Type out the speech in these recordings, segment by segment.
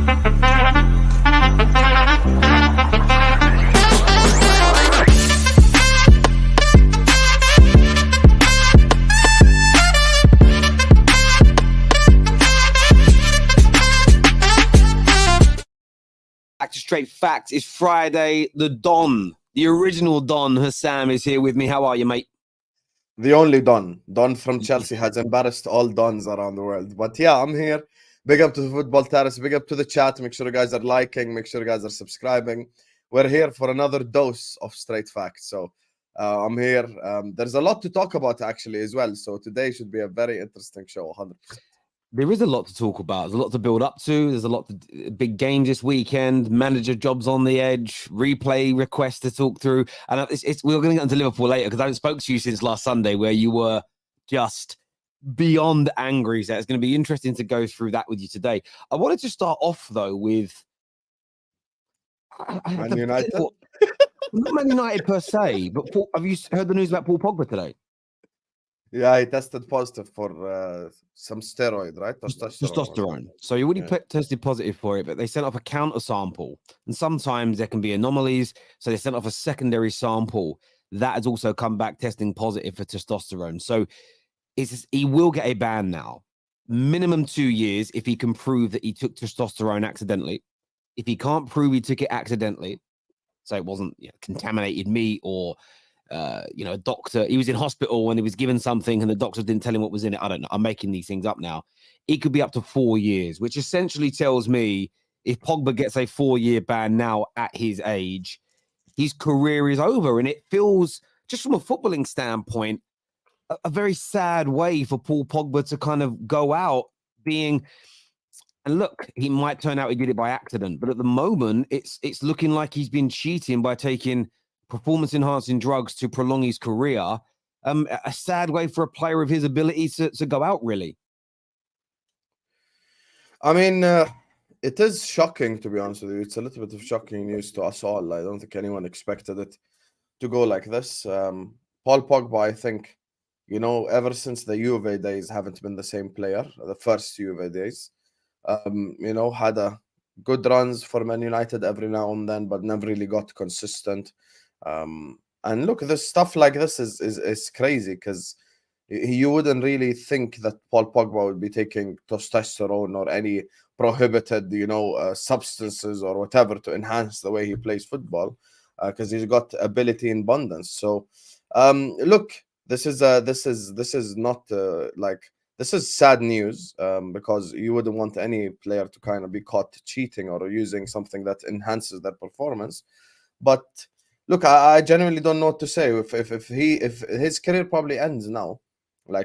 Back to Straight Facts. It's Friday. The Don, the original Don, Hassam, is here with me. How are you, mate? The only Don. Don from Chelsea has embarrassed all Dons around the world. But yeah, I'm here. Big up to the Football Terrace. Big up to the chat. Make sure you guys are liking. Make sure you guys are subscribing. We're here for another dose of Straight Facts. So I'm here. There's a lot to talk about, actually, as well. So today should be a very interesting show, 100%. There is a lot to talk about. There's a lot to build up to. There's a lot of big games this weekend. Manager jobs on the edge. Replay requests to talk through. And we're going to get into Liverpool later because I haven't spoke to you since last Sunday, where you were just beyond angry. So it's going to be interesting to go through that with you today. I wanted to start off though with Man United. Not Man United per se, but have you heard the news about Paul Pogba today? Yeah, he tested positive for some steroid, right? Testosterone. So he already tested positive for it, but they sent off a counter sample. And sometimes there can be anomalies. So they sent off a secondary sample that has also come back testing positive for testosterone. So he will get a ban now. Minimum 2 years if he can prove that he took testosterone accidentally. If he can't prove he took it accidentally, so it wasn't contaminated meat or a doctor, he was in hospital when he was given something and the doctors didn't tell him what was in it. I don't know. I'm making these things up now. It could be up to 4 years, which essentially tells me if Pogba gets a 4-year ban now at his age, his career is over. And it feels, just from a footballing standpoint, a very sad way for Paul Pogba to kind of go out being, and look, he might turn out he did it by accident, but at the moment, it's looking like he's been cheating by taking performance-enhancing drugs to prolong his career. A sad way for a player of his ability to go out, really. I mean, it is shocking, to be honest with you. It's a little bit of shocking news to us all. I don't think anyone expected it to go like this. Paul Pogba, I think, ever since the Juve days, haven't been the same player. The first Juve days, had a good runs for Man United every now and then, but never really got consistent. And look, this stuff like this is crazy because you wouldn't really think that Paul Pogba would be taking testosterone or any prohibited, substances or whatever to enhance the way he plays football, because he's got ability in abundance. So, look, this is not this is sad news, because you wouldn't want any player to kind of be caught cheating or using something that enhances their performance. But look, I genuinely don't know what to say. If his career probably ends now,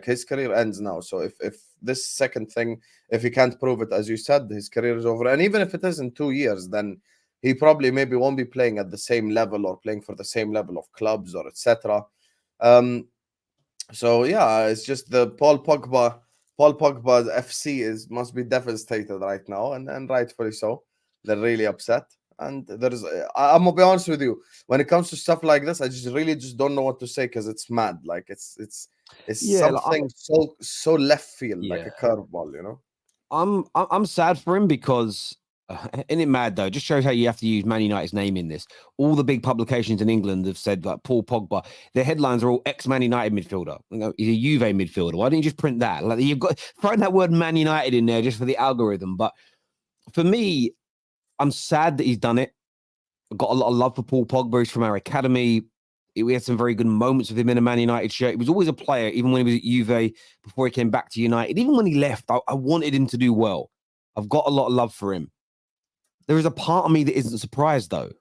his career ends now. So if this second thing, if he can't prove it, as you said, his career is over. And even if it is in 2 years, then he probably maybe won't be playing at the same level or playing for the same level of clubs or etc. So yeah, it's just the Paul Pogba FC must be devastated right now, and rightfully so. They're really upset. And I'm gonna be honest with you, when it comes to stuff like this, I just don't know what to say because it's mad. It's something so left field, like a curveball, I'm sad for him because isn't it mad though? Just shows how you have to use Man United's name in this. All the big publications in England have said like Paul Pogba. Their headlines are all ex-Man United midfielder. He's a Juve midfielder. Why didn't you just print that? Like you've got throwing that word Man United in there just for the algorithm. But for me, I'm sad that he's done it. I've got a lot of love for Paul Pogba. He's from our academy. We had some very good moments with him in a Man United shirt. He was always a player, even when he was at Juve, before he came back to United. Even when he left, I wanted him to do well. I've got a lot of love for him. There is a part of me that isn't surprised, though,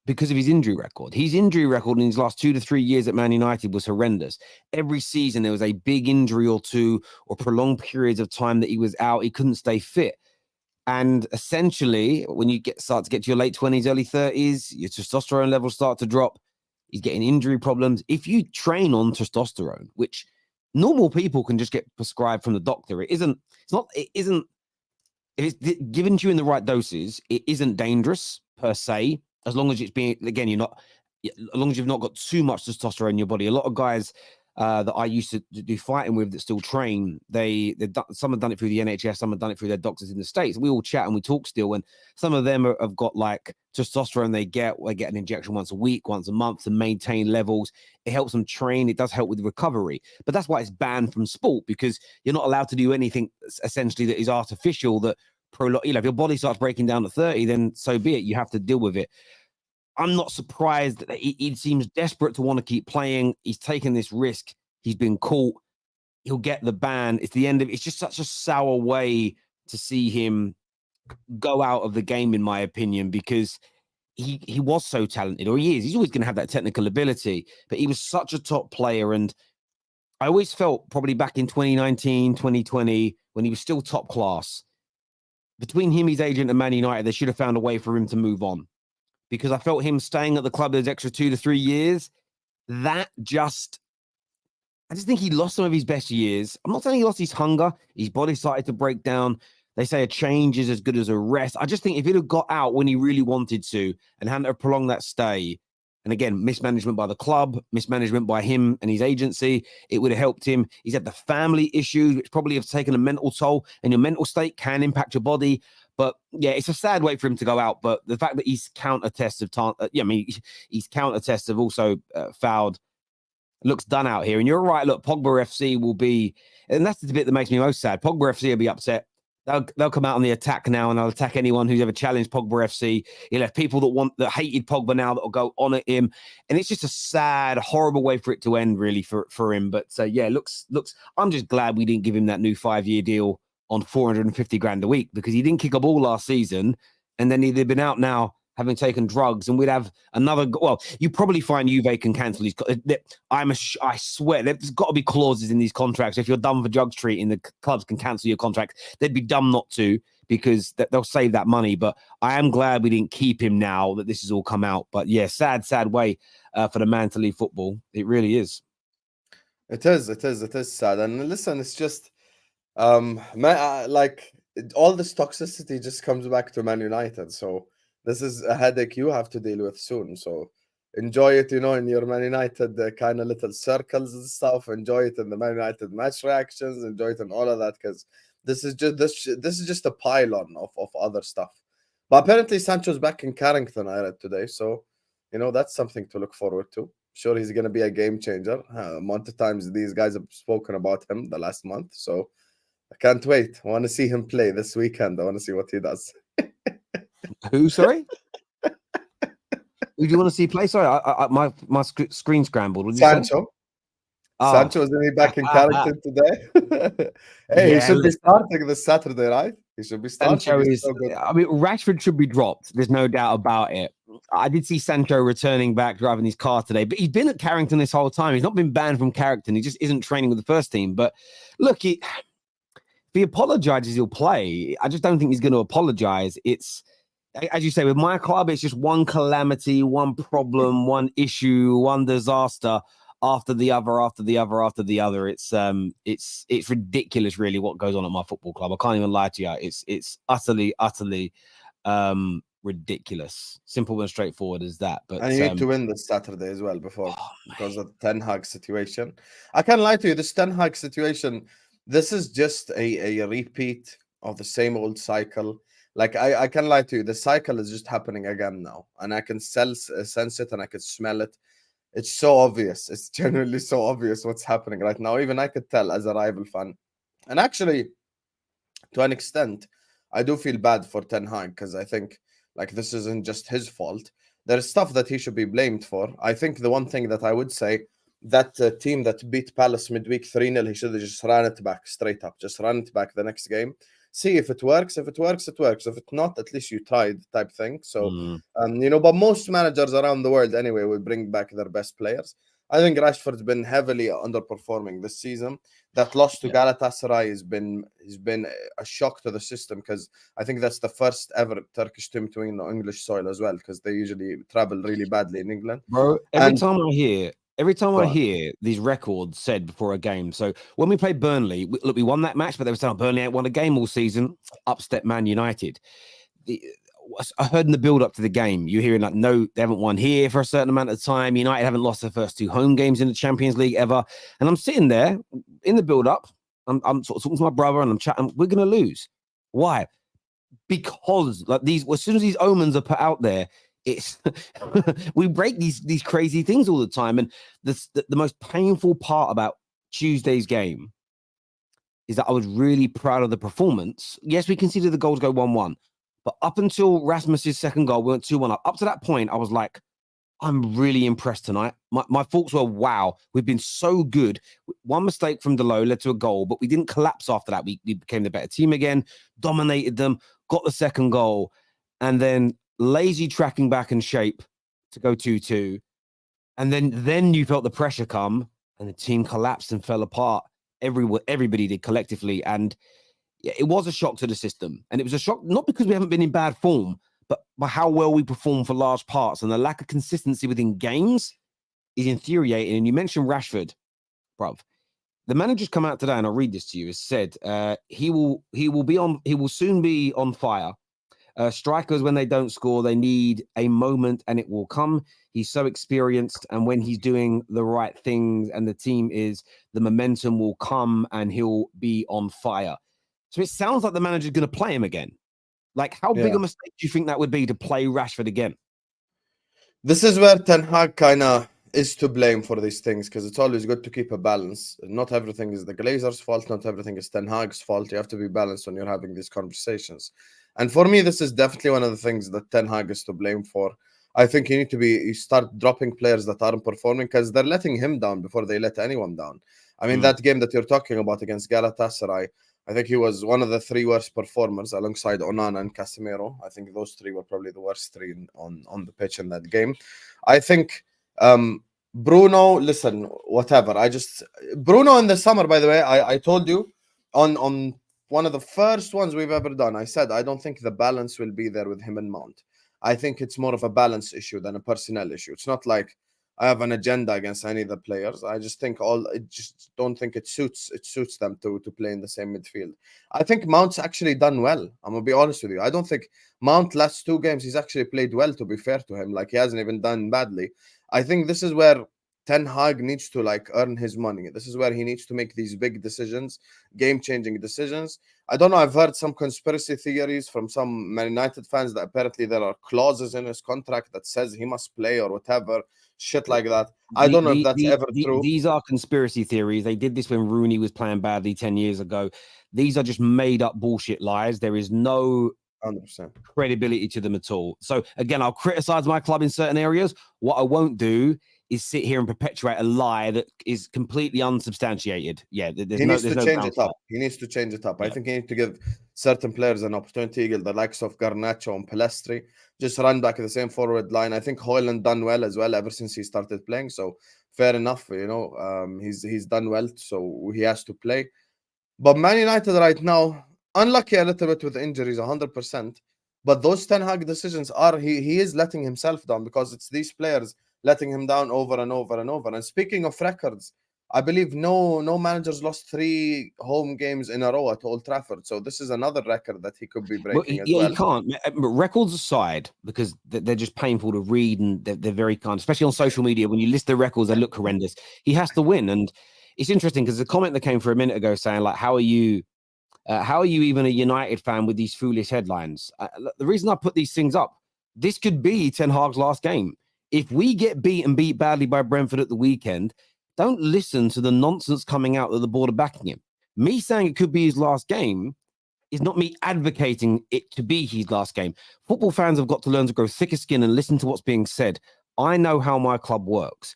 because of his injury record. His injury record in his last 2 to 3 years at Man United was horrendous. Every season, there was a big injury or two or prolonged periods of time that he was out. He couldn't stay fit. And essentially, when you start to get to your late 20s, early 30s, your testosterone levels start to drop. He's getting injury problems. If you train on testosterone, which normal people can just get prescribed from the doctor, if it's given to you in the right doses, it isn't dangerous per se, as long as it's being, again, as long as you've not got too much testosterone in your body. A lot of guys that I used to do fighting with that still train. Some have done it through the NHS, some have done it through their doctors in the States. We all chat and we talk still, and some of them have got like testosterone they get an injection once a week, once a month to maintain levels. It helps them train. It does help with recovery, but that's why it's banned from sport, because you're not allowed to do anything essentially that is artificial, that if your body starts breaking down at 30, then so be it. You have to deal with it. I'm not surprised that he seems desperate to want to keep playing. He's taken this risk. He's been caught. He'll get the ban. It's the end of. It's just such a sour way to see him go out of the game, in my opinion, because he was so talented, or he is. He's always going to have that technical ability, but he was such a top player. And I always felt, probably back in 2019, 2020, when he was still top class, between him, his agent, and Man United, they should have found a way for him to move on. Because I felt him staying at the club those extra 2 to 3 years, I just think he lost some of his best years. I'm not saying he lost his hunger. His body started to break down. They say a change is as good as a rest. I just think if he'd have got out when he really wanted to and hadn't have prolonged that stay, and again, mismanagement by the club, mismanagement by him and his agency, it would have helped him. He's had the family issues, which probably have taken a mental toll, and your mental state can impact your body. But yeah, it's a sad way for him to go out. But the fact that his counter tests his counter tests have also fouled, looks done out here. And you're right. Look, Pogba FC will be, and that's the bit that makes me most sad. Pogba FC will be upset. They'll come out on the attack now, and they'll attack anyone who's ever challenged Pogba FC. You'll have people that hated Pogba now that will go on at him, and it's just a sad, horrible way for it to end, really, for him. But yeah, looks. I'm just glad we didn't give him that new 5-year deal on 450 grand a week, because he didn't kick a ball last season, and then he'd have been out now having taken drugs, and we'd have another. Well, you probably find Juve can cancel his. I swear, there's got to be clauses in these contracts. If you're done for drugs treating, the clubs can cancel your contract. They'd be dumb not to, because they'll save that money. But I am glad we didn't keep him now that this has all come out. But yeah, sad way for the man to leave football. It really is. It is sad. And listen, it's just like all this toxicity just comes back to Man United. So this is a headache you have to deal with soon. So enjoy it, in your Man United kind of little circles and stuff. Enjoy it in the Man United match reactions. Enjoy it in all of that, because this is just a pile-on of other stuff. But apparently Sancho's back in Carrington, I read today. So that's something to look forward to. Sure, he's going to be a game changer. A month of times these guys have spoken about him the last month. So I can't wait. I want to see him play this weekend. I want to see what he does. Who, sorry? Who do you want to see play? Sorry, my screen scrambled. What did you say? Sancho. Sancho is he back in Carrington today? Hey, Yeah, he should be starting this Saturday, right? He should be starting. Sancho is. Rashford should be dropped. There's no doubt about it. I did see Sancho returning back, driving his car today, but he's been at Carrington this whole time. He's not been banned from Carrington. He just isn't training with the first team. But look, if he apologizes, he'll play. I just don't think he's going to apologize. It's, as you say, with my club, it's just one calamity, one problem, one issue, one disaster after the other. It's ridiculous, really, what goes on at my football club. I can't even lie to you. It's utterly ridiculous. Simple and straightforward as that. But and you need to win this Saturday as well because of the Ten Hag situation. I can't lie to you. This Ten Hag situation, this is just a repeat of the same old cycle. Like, I can lie to you. The cycle is just happening again now. And I can sense it and I can smell it. It's so obvious. It's genuinely so obvious what's happening right now. Even I could tell as a rival fan. And actually, to an extent, I do feel bad for Ten Hag, because I think, like, this isn't just his fault. There's stuff that he should be blamed for. I think the one thing that I would say, that team that beat Palace midweek 3-0, he should have just ran it back straight up. Just run it back the next game. See if it works. If it works, it works. If it's not, at least you tried, type thing. So, but most managers around the world anyway will bring back their best players. I think Rashford's been heavily underperforming this season. That loss to Galatasaray has been a shock to the system, because I think that's the first ever Turkish team to win on English soil as well, because they usually travel really badly in England. Bro, every time I hear these records said before a game. So when we played Burnley, we won that match, but they were saying Burnley ain't won a game all season. Upstep Man United. I heard in the build up to the game, you're hearing like, no, they haven't won here for a certain amount of time. United haven't lost their first 2 home games in the Champions League ever. And I'm sitting there in the build up. I'm sort of talking to my brother and I'm chatting. We're going to lose. Why? Because like as soon as these omens are put out there, it's we break these crazy things all the time. And the most painful part about Tuesday's game is that I was really proud of the performance. Yes, we conceded the goals go 1-1, but up until Rasmus's second goal, we went 2-1 up. Up to that point, I was like, I'm really impressed tonight. My thoughts were, wow, we've been so good. One mistake from Delo led to a goal, but we didn't collapse after that. We became the better team again, dominated them, got the second goal, and then lazy tracking back in shape to go 2-2. And then you felt the pressure come, and the team collapsed and fell apart. Everybody did collectively, and it was a shock to the system. And it was a shock not because we haven't been in bad form, but by how well we perform for large parts, and the lack of consistency within games is infuriating. And you mentioned Rashford, bruv. The manager's come out today, and I'll read this to you. It said he will soon be on fire. Strikers, when they don't score, they need a moment, and it will come. He's so experienced, and when he's doing the right things, and the team is, the momentum will come, and he'll be on fire. So it sounds like the manager's going to play him again. Like, how big a mistake do you think that would be to play Rashford again? This is where Ten Hag kind of is to blame for these things, because it's always good to keep a balance. Not everything is the Glazers' fault. Not everything is Ten Hag's fault. You have to be balanced when you're having these conversations. And for me, this is definitely one of the things that Ten Hag is to blame for. I think you start dropping players that aren't performing, because they're letting him down before they let anyone down. I mean, that game that you're talking about against Galatasaray, I think he was one of the 3 worst performers alongside Onana and Casemiro. I think those 3 were probably the worst 3 on the pitch in that game. I think Bruno, listen, whatever. Bruno in the summer, by the way, I told you on one of the first ones we've ever done, I said I don't think the balance will be there with him and Mount. I think it's more of a balance issue than a personnel issue. It's not like I have an agenda against any of the players. I just don't think it suits them to play in the same midfield. I think Mount's actually done well. I'm gonna be honest with you. I don't think Mount last 2 games he's actually played well, to be fair to him. Like, he hasn't even done badly. I think this is where Ten Hag needs to earn his money. This is where he needs to make these big decisions, game-changing decisions. I don't know. I've heard some conspiracy theories from some Man United fans that apparently there are clauses in his contract that says he must play or whatever. Shit like that. I don't know if that's ever true. These are conspiracy theories. They did this when Rooney was playing badly 10 years ago. These are just made up bullshit lies. There is no 100% credibility to them at all. So again, I'll criticize my club in certain areas. What I won't do is sit here and perpetuate a lie that is completely unsubstantiated. Yeah, he needs to change it up. He needs to change it up. Yeah. I think he needs to give certain players an opportunity, the likes of Garnacho and Pelestri, just run back at the same forward line. I think Højlund done well as well ever since he started playing. So fair enough, he's done well, so he has to play. But Man United right now, unlucky a little bit with injuries, 100%. But those Ten Hag decisions he is letting himself down, because it's these players letting him down over and over and over. And speaking of records, I believe no managers lost 3 home games in a row at Old Trafford. So this is another record that he could be breaking as well. He can't. But records aside, because they're just painful to read, and they're very kind, especially on social media. When you list the records, they look horrendous. He has to win. And it's interesting because the comment that came for a minute ago saying, like, how are you even a United fan with these foolish headlines? The reason I put these things up, this could be Ten Hag's last game. If we get beat badly by Brentford at the weekend, don't listen to the nonsense coming out that the board are backing him. Me saying it could be his last game is not me advocating it to be his last game. Football fans have got to learn to grow thicker skin and listen to what's being said. I know how my club works.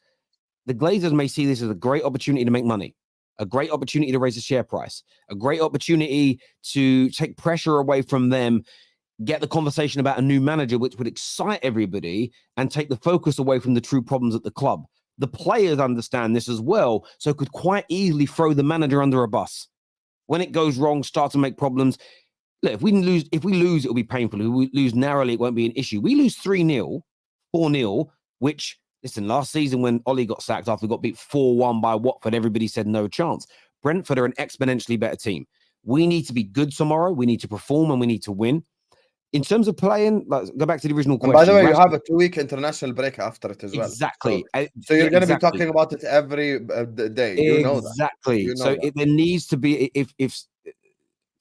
The Glazers may see this as a great opportunity to make money, a great opportunity to raise the share price, a great opportunity to take pressure away from them, get the conversation about a new manager, which would excite everybody and take the focus away from the true problems at the club. The players understand this as well, so could quite easily throw the manager under a bus. When it goes wrong, start to make problems. Look, if we lose, it'll be painful. If we lose narrowly, it won't be an issue. We lose 3-0, 4-0, which, listen, last season when Ollie got sacked after we got beat 4-1 by Watford, everybody said no chance. Brentford are an exponentially better team. We need to be good tomorrow. We need to perform and we need to win. in terms of playing, go back to the original question. And by the way, you have a 2-week international break after it as well. Exactly. So you're going to be talking about it every day. You know that. Exactly. You know so there needs to be, if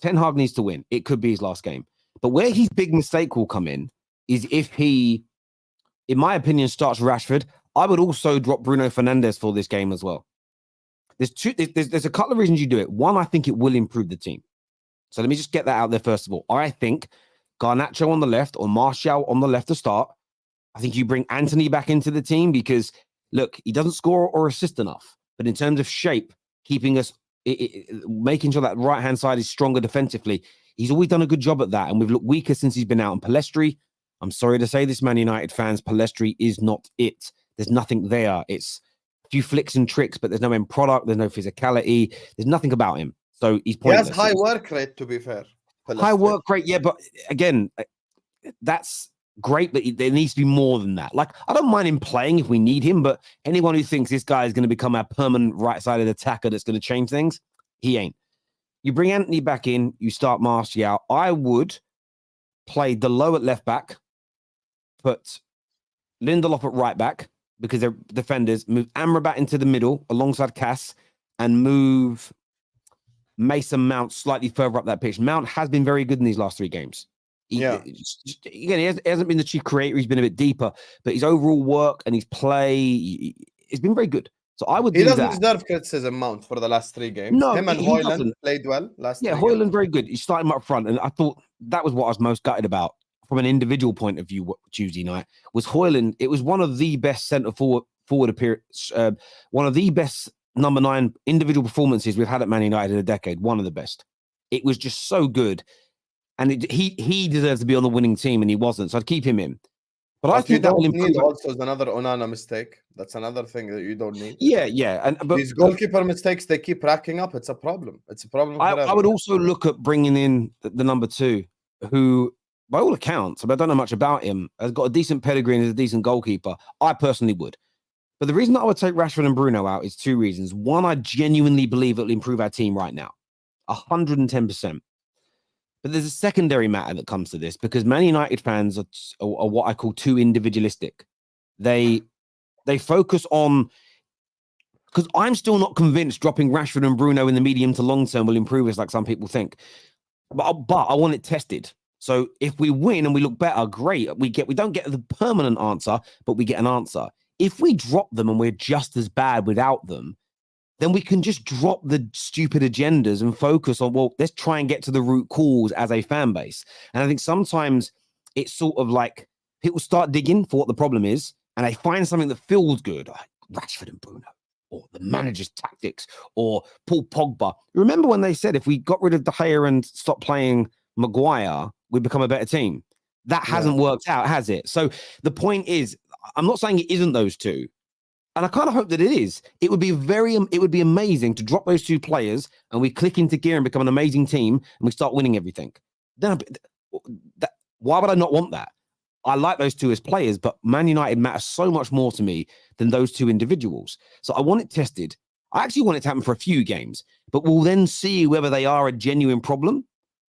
Ten Hag needs to win, it could be his last game. But where his big mistake will come in is if he, in my opinion, starts Rashford. I would also drop Bruno Fernandes for this game as well. There's a couple of reasons you do it. One, I think it will improve the team. So let me just get that out there first of all. I think Garnacho on the left or Martial on the left to start. I think you bring Anthony back into the team because, look, he doesn't score or assist enough. But in terms of shape, keeping us, making sure that right-hand side is stronger defensively, he's always done a good job at that. And we've looked weaker since he's been out. And Pellistri, I'm sorry to say this, Man United fans, Pellistri is not it. There's nothing there. It's a few flicks and tricks, but there's no end product. There's no physicality. There's nothing about him. So he's pointless. He has high work rate, to be fair. High work rate, yeah. But again, that's great, but there needs to be more than that. Like, I don't mind him playing if we need him, but anyone who thinks this guy is going to become a permanent right-sided attacker that's going to change things, he ain't. You bring Anthony back in, you start Martial. I would play Delo at left back, put Lindelof at right back because they're defenders, move Amrabat into the middle alongside Cass, and move Mason Mount slightly further up that pitch. Mount has been very good in these last 3 games. Again, he hasn't been the chief creator. He's been a bit deeper, but his overall work and his play, it's been very good. So I would. He doesn't deserve criticism, Mount, for the last 3 games. No, him and Højlund played well last. Yeah, Højlund very good. He started him up front, and I thought that was what I was most gutted about from an individual point of view. Tuesday night was Højlund. It was one of the best centre forward appearance, one of the best number 9 individual performances we've had at Man United in a decade. One of the best. It was just so good. And he deserves to be on the winning team, and he wasn't. So I'd keep him in. But I think that will improve. Also, is another Onana mistake. That's another thing that you don't need. Yeah. But these goalkeeper mistakes, they keep racking up. It's a problem. It's a problem. I would also look at bringing in the number 2, who, by all accounts, but I don't know much about him, has got a decent pedigree and is a decent goalkeeper. I personally would. But the reason that I would take Rashford and Bruno out is 2 reasons. One, I genuinely believe it will improve our team right now. 110%. But there's a secondary matter that comes to this because Man United fans are what I call too individualistic. They focus on, because I'm still not convinced dropping Rashford and Bruno in the medium to long term will improve us like some people think. But I want it tested. So if we win and we look better, great. We don't get the permanent answer, but we get an answer. If we drop them and we're just as bad without them, then we can just drop the stupid agendas and focus on, well, let's try and get to the root cause as a fan base. And I think sometimes it's sort of like people start digging for what the problem is, and they find something that feels good, like Rashford and Bruno, or the manager's tactics, or Paul Pogba. Remember when they said if we got rid of De Gea and stopped playing Maguire, we'd become a better team? That hasn't worked out, has it? So the point is, I'm not saying it isn't those two. And I kind of hope that it is. It would be amazing to drop those 2 players and we click into gear and become an amazing team and we start winning everything. Then why would I not want that? I like those 2 as players, but Man United matters so much more to me than those 2 individuals. So I want it tested. I actually want it to happen for a few games, but we'll then see whether they are a genuine problem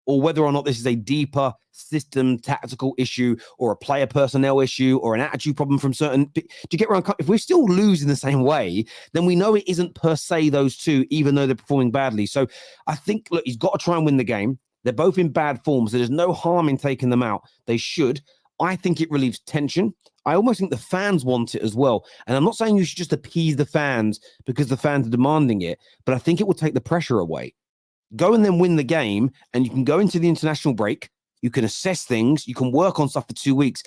or whether or not this is a deeper system tactical issue or a player personnel issue or an attitude problem from certain. Do you get where I'm coming? If we're still losing the same way, then we know it isn't per se those 2, even though they're performing badly. So I think, look, he's got to try and win the game. They're both in bad form, so there's no harm in taking them out. They should. I think it relieves tension. I almost think the fans want it as well. And I'm not saying you should just appease the fans because the fans are demanding it, but I think it will take the pressure away. Go and then win the game, and you can go into the international break. You can assess things. You can work on stuff for 2 weeks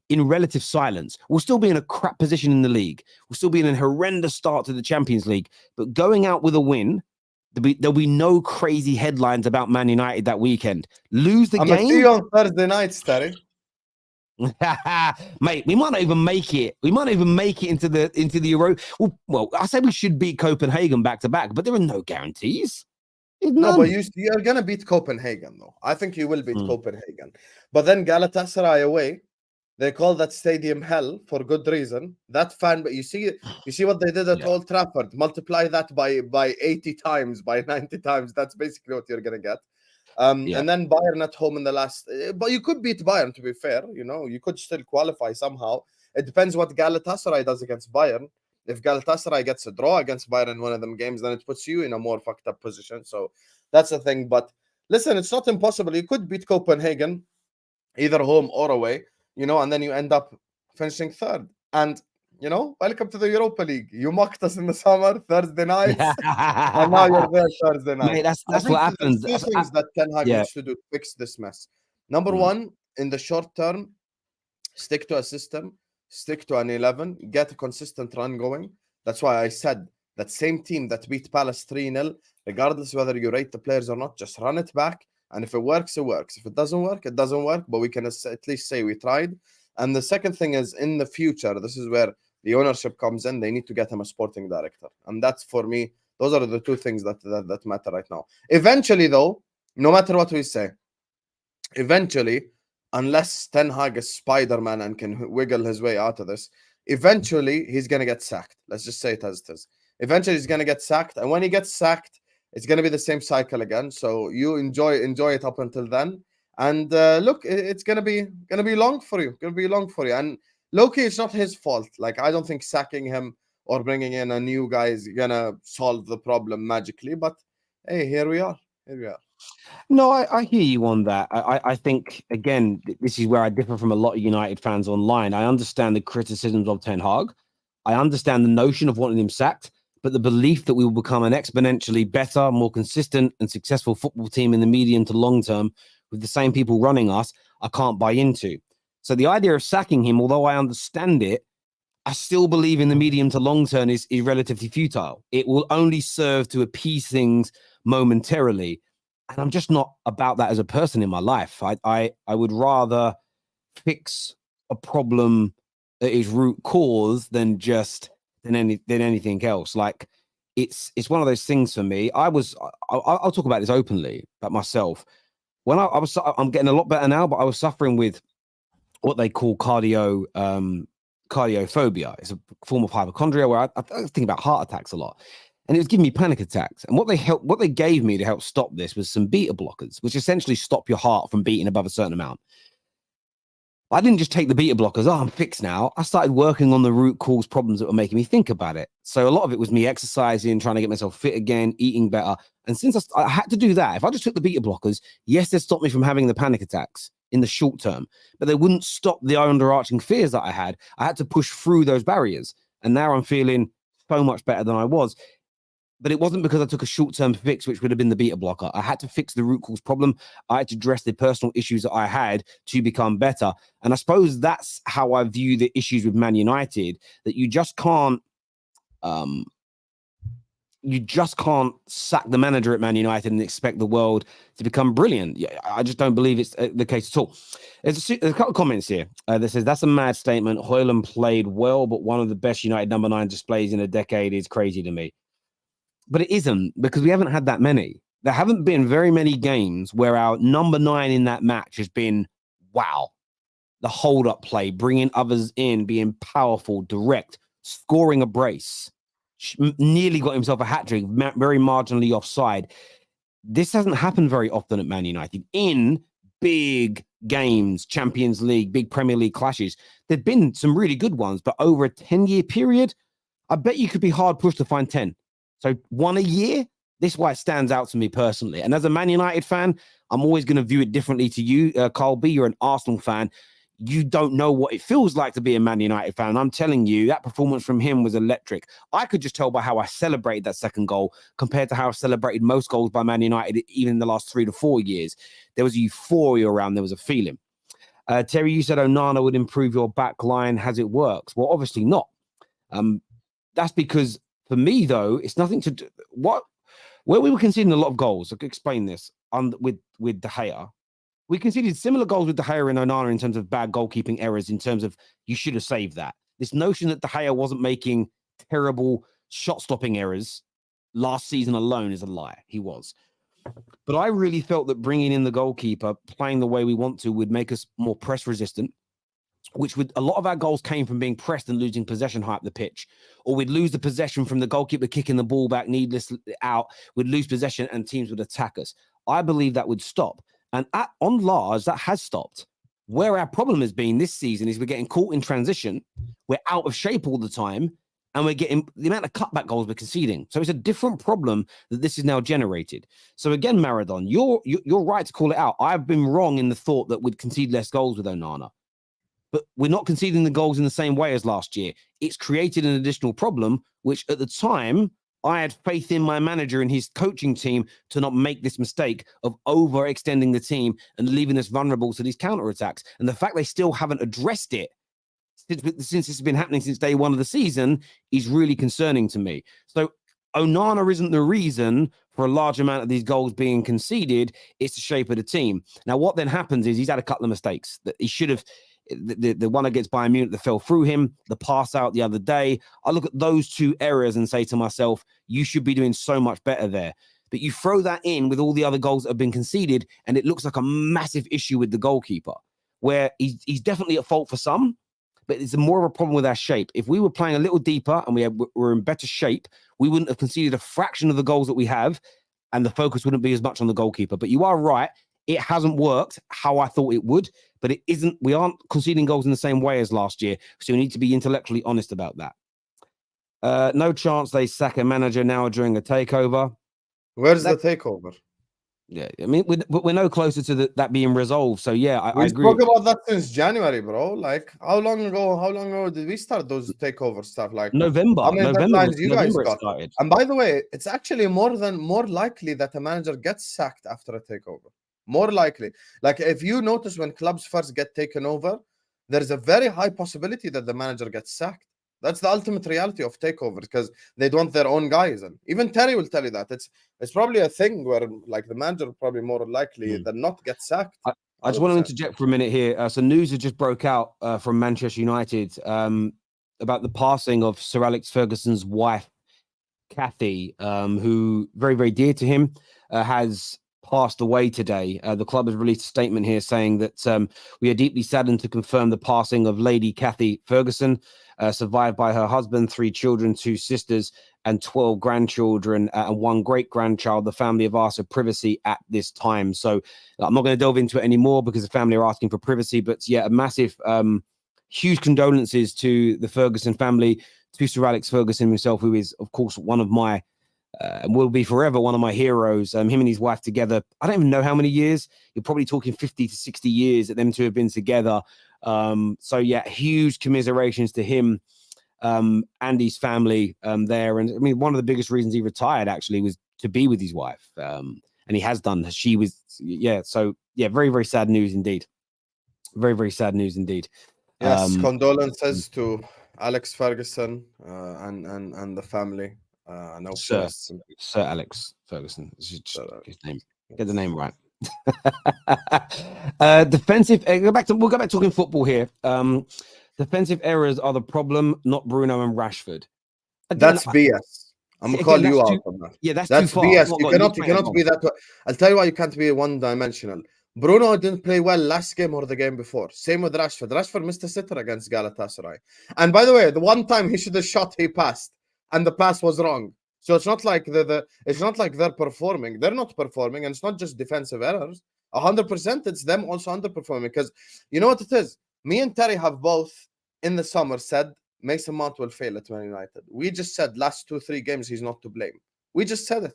in relative silence. We'll still be in a crap position in the league. We'll still be in a horrendous start to the Champions League. But going out with a win, there'll be no crazy headlines about Man United that weekend. Lose the game. I'm see you on Thursday night, Starry. Mate, we might not even make it. We might not even make it into the Euro. Well, I said we should beat Copenhagen back to back, but there are no guarantees. No, but you're going to beat Copenhagen, though. I think you will beat Copenhagen. But then Galatasaray away, they call that stadium hell for good reason. That fan, but you see what they did at Old Trafford. Multiply that by 80 times, by 90 times. That's basically what you're going to get. Yeah. And then Bayern at home in the last. But you could beat Bayern, to be fair. You could still qualify somehow. It depends what Galatasaray does against Bayern. If Galatasaray gets a draw against Bayern in one of them games, then it puts you in a more fucked up position. So that's the thing. But listen, it's not impossible. You could beat Copenhagen, either home or away, and then you end up finishing third. And, welcome to the Europa League. You mocked us in the summer, Thursday nights, and now you're there Thursday night. Mate, that's I think what there's happens. two things that Ten Hag Yeah. needs to do to fix this mess. Number one, in the short term, stick to a system, stick to an 11, get a consistent run going. That's why I said that same team that beat Palace 3-0, regardless whether you rate the players or not, just run it back. And if it works, it works. If it doesn't work, it doesn't work. But we can at least say we tried. And the second thing is, in the future, this is where the ownership comes in. They need to get him a sporting director. And that's, for me, those are the two things that matter right now. Eventually, though, no matter what we say, eventually, unless Ten Hag is Spider-Man and can wiggle his way out of this, eventually he's going to get sacked. Let's just say it as it is. Eventually he's going to get sacked. And when he gets sacked, it's going to be the same cycle again. So you enjoy it up until then. And look, it's going to be long for you. Going to be long for you. And low-key, it's not his fault. Like, I don't think sacking him or bringing in a new guy is going to solve the problem magically. But hey, here we are. No, I hear you on that. I think, again, this is where I differ from a lot of United fans online. I understand the criticisms of Ten Hag. I understand the notion of wanting him sacked, but the belief that we will become an exponentially better, more consistent and successful football team in the medium to long term with the same people running us, I can't buy into. So the idea of sacking him, although I understand it, I still believe in the medium to long term is relatively futile. It will only serve to appease things momentarily. And I'm just not about that as a person in my life. I would rather fix a problem at its root cause than anything else. Like, it's one of those things for me. I'll talk about this openly about myself. When I'm getting a lot better now, but I was suffering with what they call cardiophobia. It's a form of hypochondria where I think about heart attacks a lot. And it was giving me panic attacks. And what they gave me to help stop this was some beta blockers, which essentially stop your heart from beating above a certain amount. I didn't just take the beta blockers. Oh, I'm fixed now. I started working on the root cause problems that were making me think about it. So a lot of it was me exercising, trying to get myself fit again, eating better. And since I had to do that, if I just took the beta blockers, yes, they stopped me from having the panic attacks in the short term, but they wouldn't stop the underarching fears that I had. I had to push through those barriers. And now I'm feeling so much better than I was. But it wasn't because I took a short-term fix, which would have been the beta blocker. I had to fix the root cause problem. I had to address the personal issues that I had to become better. And I suppose that's how I view the issues with Man United, that you just can't sack the manager at Man United and expect the world to become brilliant. Yeah, I just don't believe it's the case at all. There's a couple of comments here that says, that's a mad statement. Højlund played well, but one of the best United number 9 displays in a decade is crazy to me. But it isn't, because we haven't had that many. There haven't been very many games where our number 9 in that match has been, wow, the hold-up play, bringing others in, being powerful, direct, scoring a brace, nearly got himself a hat-trick, very marginally offside. This hasn't happened very often at Man United. In big games, Champions League, big Premier League clashes, there've been some really good ones, but over a 10-year period, I bet you could be hard pushed to find 10. So one a year, this is why it stands out to me personally. And as a Man United fan, I'm always going to view it differently to you, Carl B. You're an Arsenal fan. You don't know what it feels like to be a Man United fan. And I'm telling you, that performance from him was electric. I could just tell by how I celebrated that second goal compared to how I celebrated most goals by Man United, even in the last 3 to 4 years. There was a euphoria around. There was a feeling. Terry, you said Onana would improve your back line. Has it worked? Well, obviously not. That's because, for me, though, it's nothing to do. Where we were conceding a lot of goals, I could explain this with De Gea. We conceded similar goals with De Gea and Onana in terms of bad goalkeeping errors, in terms of you should have saved that. This notion that De Gea wasn't making terrible shot-stopping errors last season alone is a lie. He was. But I really felt that bringing in the goalkeeper, playing the way we want to, would make us more press-resistant, which would, a lot of our goals came from being pressed and losing possession high up the pitch, or we'd lose the possession from the goalkeeper kicking the ball back needlessly out. We'd lose possession and teams would attack us. I believe that would stop. And on large, that has stopped. Where our problem has been this season is we're getting caught in transition. We're out of shape all the time. And we're getting the amount of cutback goals we're conceding. So it's a different problem that this is now generated. So again, Maradon, you're right to call it out. I've been wrong in the thought that we'd concede less goals with Onana. But we're not conceding the goals in the same way as last year. It's created an additional problem, which at the time, I had faith in my manager and his coaching team to not make this mistake of overextending the team and leaving us vulnerable to these counterattacks. And the fact they still haven't addressed it since it's been happening since day one of the season is really concerning to me. So Onana isn't the reason for a large amount of these goals being conceded. It's the shape of the team. Now, what then happens is he's had a couple of mistakes that he should have. The one against Bayern Munich that fell through him, the pass out the other day. I look at those two errors and say to myself, you should be doing so much better there. But you throw that in with all the other goals that have been conceded, and it looks like a massive issue with the goalkeeper, where he's definitely at fault for some, but it's more of a problem with our shape. If we were playing a little deeper and we're in better shape, we wouldn't have conceded a fraction of the goals that we have, and the focus wouldn't be as much on the goalkeeper. But you are right. It hasn't worked how I thought it would, but it isn't. We aren't conceding goals in the same way as last year. So we need to be intellectually honest about that. No chance they sack a manager now during a takeover. Where's the takeover? Yeah, I mean, we're no closer to that being resolved. So yeah, I agree. We spoke about that since January, bro. Like, how long ago did we start those takeover stuff? Like November. How many deadlines you guys got? Started. And by the way, it's actually more likely that a manager gets sacked after a takeover. More likely. Like, if you notice when clubs first get taken over, there's a very high possibility that the manager gets sacked. That's the ultimate reality of takeovers, because they want their own guys. And even Terry will tell you that. It's probably a thing where, like, the manager will probably more likely than not get sacked. I just want to interject for a minute here. So news has just broke out from Manchester United about the passing of Sir Alex Ferguson's wife, Kathy, who very, very dear to him, has passed away today. The club has released a statement here saying that we are deeply saddened to confirm the passing of Lady Kathy Ferguson, survived by her husband, 3 children, 2 sisters, and 12 grandchildren, and 1 great-grandchild. The family have asked for privacy at this time. So I'm not going to delve into it anymore because the family are asking for privacy. But yeah, a massive, huge condolences to the Ferguson family, to Sir Alex Ferguson himself, who is, of course, one of my and will be forever one of my heroes. Him and his wife together, I don't even know how many years. You're probably talking 50 to 60 years that them two have been together. So yeah, huge commiserations to him and his family there. And I mean, one of the biggest reasons he retired actually was to be with his wife. And he has done. She was, yeah. So yeah, very, very sad news indeed. Very, very sad news indeed. Yes, condolences to Alex Ferguson and the family. No, Sir Alex Ferguson. His name. Get the name right. Defensive. We'll go back talking football here. Defensive errors are the problem, not Bruno and Rashford. Again, that's BS. I'm gonna call you out on that. Yeah, that's too far. BS. You cannot be that way. I'll tell you why you can't be one-dimensional. Bruno didn't play well last game or the game before. Same with Rashford. Rashford missed a sitter against Galatasaray. And by the way, the one time he should have shot, he passed, and the pass was wrong. So it's not like it's not like they're performing. They're not performing, and it's not just defensive errors. 100%, it's them also underperforming. Because you know what it is? Me and Terry have both in the summer said Mason Mount will fail at Man United. We just said last 2-3 games he's not to blame. We just said it.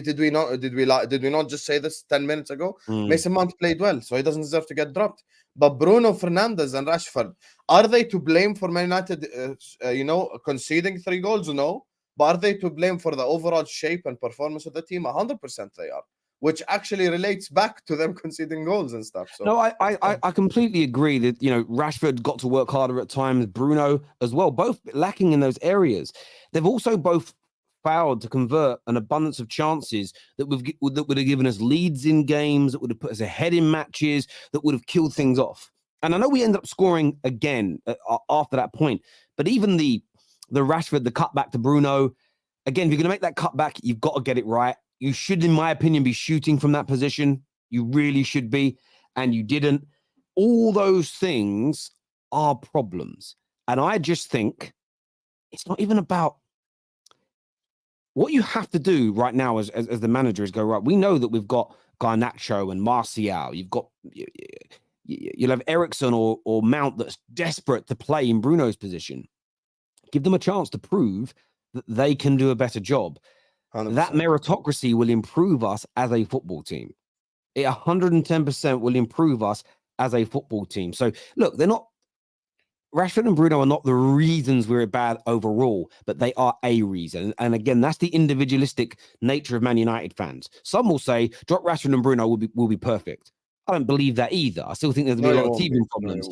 Did we not just say this 10 minutes ago? Mason Mount played well, so he doesn't deserve to get dropped. But Bruno Fernandes and Rashford, are they to blame for Man United conceding 3 goals? No. But are they to blame for the overall shape and performance of the team? 100% they are, which actually relates back to them conceding goals and stuff. So no, I completely agree that, you know, Rashford got to work harder at times, Bruno as well, both lacking in those areas. They've also both failed to convert an abundance of chances that would have given us leads in games, that would have put us ahead in matches, that would have killed things off. And I know we ended up scoring again after that point, but even the Rashford, the cutback to Bruno, again, if you're going to make that cutback, you've got to get it right. You should, in my opinion, be shooting from that position. You really should be, and you didn't. All those things are problems. And I just think it's not even about what you have to do right now as the manager is go, right, we know that we've got Garnacho and Martial. You've got you'll have Ericsson or Mount that's desperate to play in Bruno's position. Give them a chance to prove that they can do a better job. 100%. That meritocracy will improve us as a football team. It 110% will improve us as a football team. So look, they're not, Rashford and Bruno are not the reasons we're bad overall, but they are a reason. And again, that's the individualistic nature of Man United fans. Some will say, drop Rashford and Bruno will be perfect. I don't believe that either. I still think there's going to be a lot of teething problems.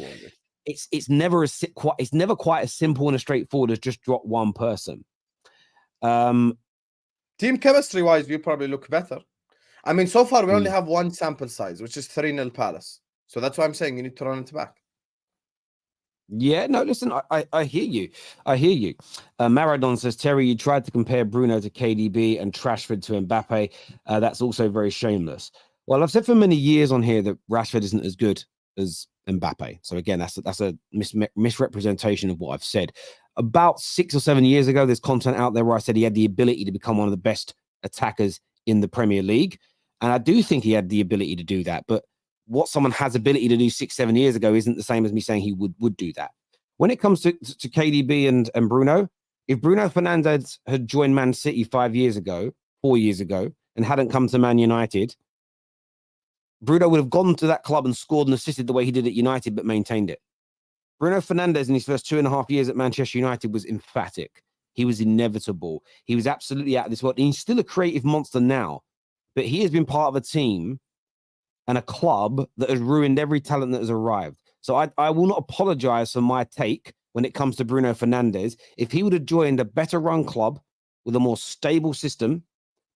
It's never quite as simple and as straightforward as just drop one person. Team chemistry wise, we probably look better. I mean, so far we only have one sample size, which is 3-0 Palace. So that's why I'm saying you need to run it back. Yeah, no, listen, I hear you. I hear you. Maradon says, Terry, you tried to compare Bruno to KDB and Rashford to Mbappe. That's also very shameless. Well, I've said for many years on here that Rashford isn't as good as Mbappe. So again, that's a misrepresentation of what I've said. About 6 or 7 years ago, there's content out there where I said he had the ability to become one of the best attackers in the Premier League. And I do think he had the ability to do that. But what someone has ability to do 6-7 years ago isn't the same as me saying he would do that. When it comes to KDB and Bruno, if Bruno Fernandes had joined Man City 4 years ago, and hadn't come to Man United, Bruno would have gone to that club and scored and assisted the way he did at United, but maintained it. Bruno Fernandes in his first 2.5 years at Manchester United was emphatic. He was inevitable. He was absolutely out of this world. And he's still a creative monster now, but he has been part of a team and a club that has ruined every talent that has arrived. So I will not apologize for my take when it comes to Bruno Fernandes. If he would have joined a better run club with a more stable system,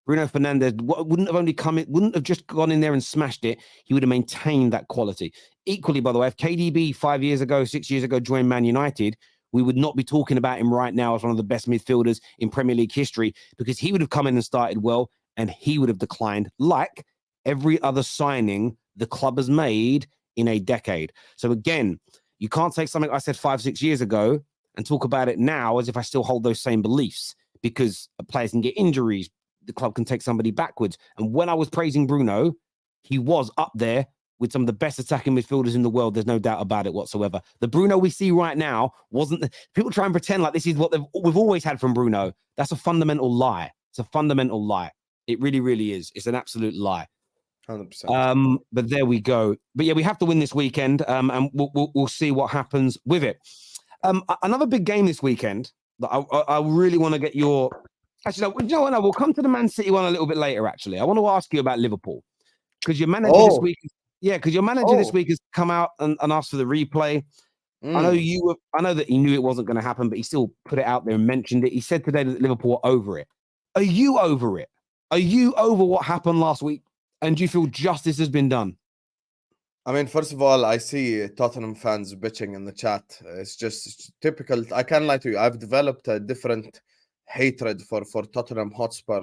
Bruno Fernandes wouldn't have just gone in there and smashed it. He would have maintained that quality. Equally, by the way, if KDB 5 years ago, 6 years ago joined Man United, we would not be talking about him right now as one of the best midfielders in Premier League history, because he would have come in and started well and he would have declined like every other signing the club has made in a decade. So again, you can't take something I said 5-6 years ago and talk about it now as if I still hold those same beliefs, because players can get injuries. The club can take somebody backwards. And when I was praising Bruno, he was up there with some of the best attacking midfielders in the world. There's no doubt about it whatsoever. The Bruno we see right now wasn't... People try and pretend like this is what we've always had from Bruno. That's a fundamental lie. It's a fundamental lie. It really, really is. It's an absolute lie. 100%. But there we go. But yeah, we have to win this weekend, and we'll see what happens with it. Another big game this weekend that I really want to get your... Actually, you know what? No, we'll come to the Man City one a little bit later, actually. I want to ask you about Liverpool, because your manager this week... Yeah, because your manager this week has come out and asked for the replay. I know that he knew it wasn't going to happen, but he still put it out there and mentioned it. He said today that Liverpool are over it. Are you over it? Are you over what happened last week? And do you feel justice has been done? I mean, first of all, I see Tottenham fans bitching in the chat. It's typical. I can't lie to you. I've developed a different hatred for Tottenham Hotspur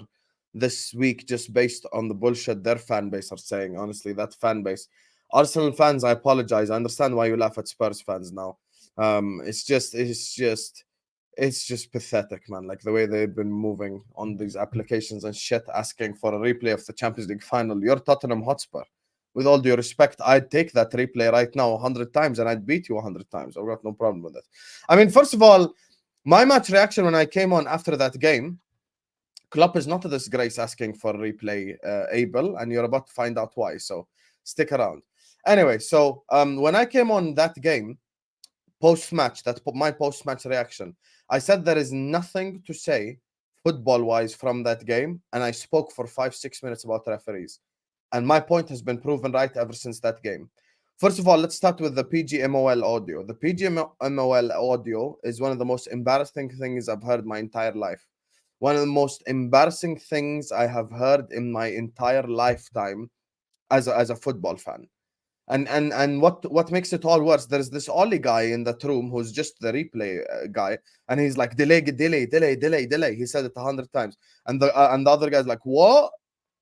this week, just based on the bullshit their fan base are saying. Honestly, that fan base. Arsenal fans, I apologize. I understand why you laugh at Spurs fans now. It's just pathetic, man. Like the way they've been moving on these applications and shit, asking for a replay of the Champions League final. You're Tottenham Hotspur. With all due respect, I'd take that replay right now 100 times and I'd beat you 100 times. I've got no problem with it. I mean, first of all, my match reaction when I came on after that game, Klopp is not a disgrace asking for a replay, Abel, and you're about to find out why. So stick around. Anyway, so when I came on that game, post-match, that's my post-match reaction, I said there is nothing to say football-wise from that game, and I spoke for 5-6 minutes about referees. And my point has been proven right ever since that game. First of all, let's start with the PGMOL audio. The PGMOL audio is one of the most embarrassing things I've heard my entire life. One of the most embarrassing things I have heard in my entire lifetime as a football fan. And what makes it all worse, there's this Ollie guy in that room who's just the replay guy, and he's like, delay. He said it 100 times, and the other guy's like, what?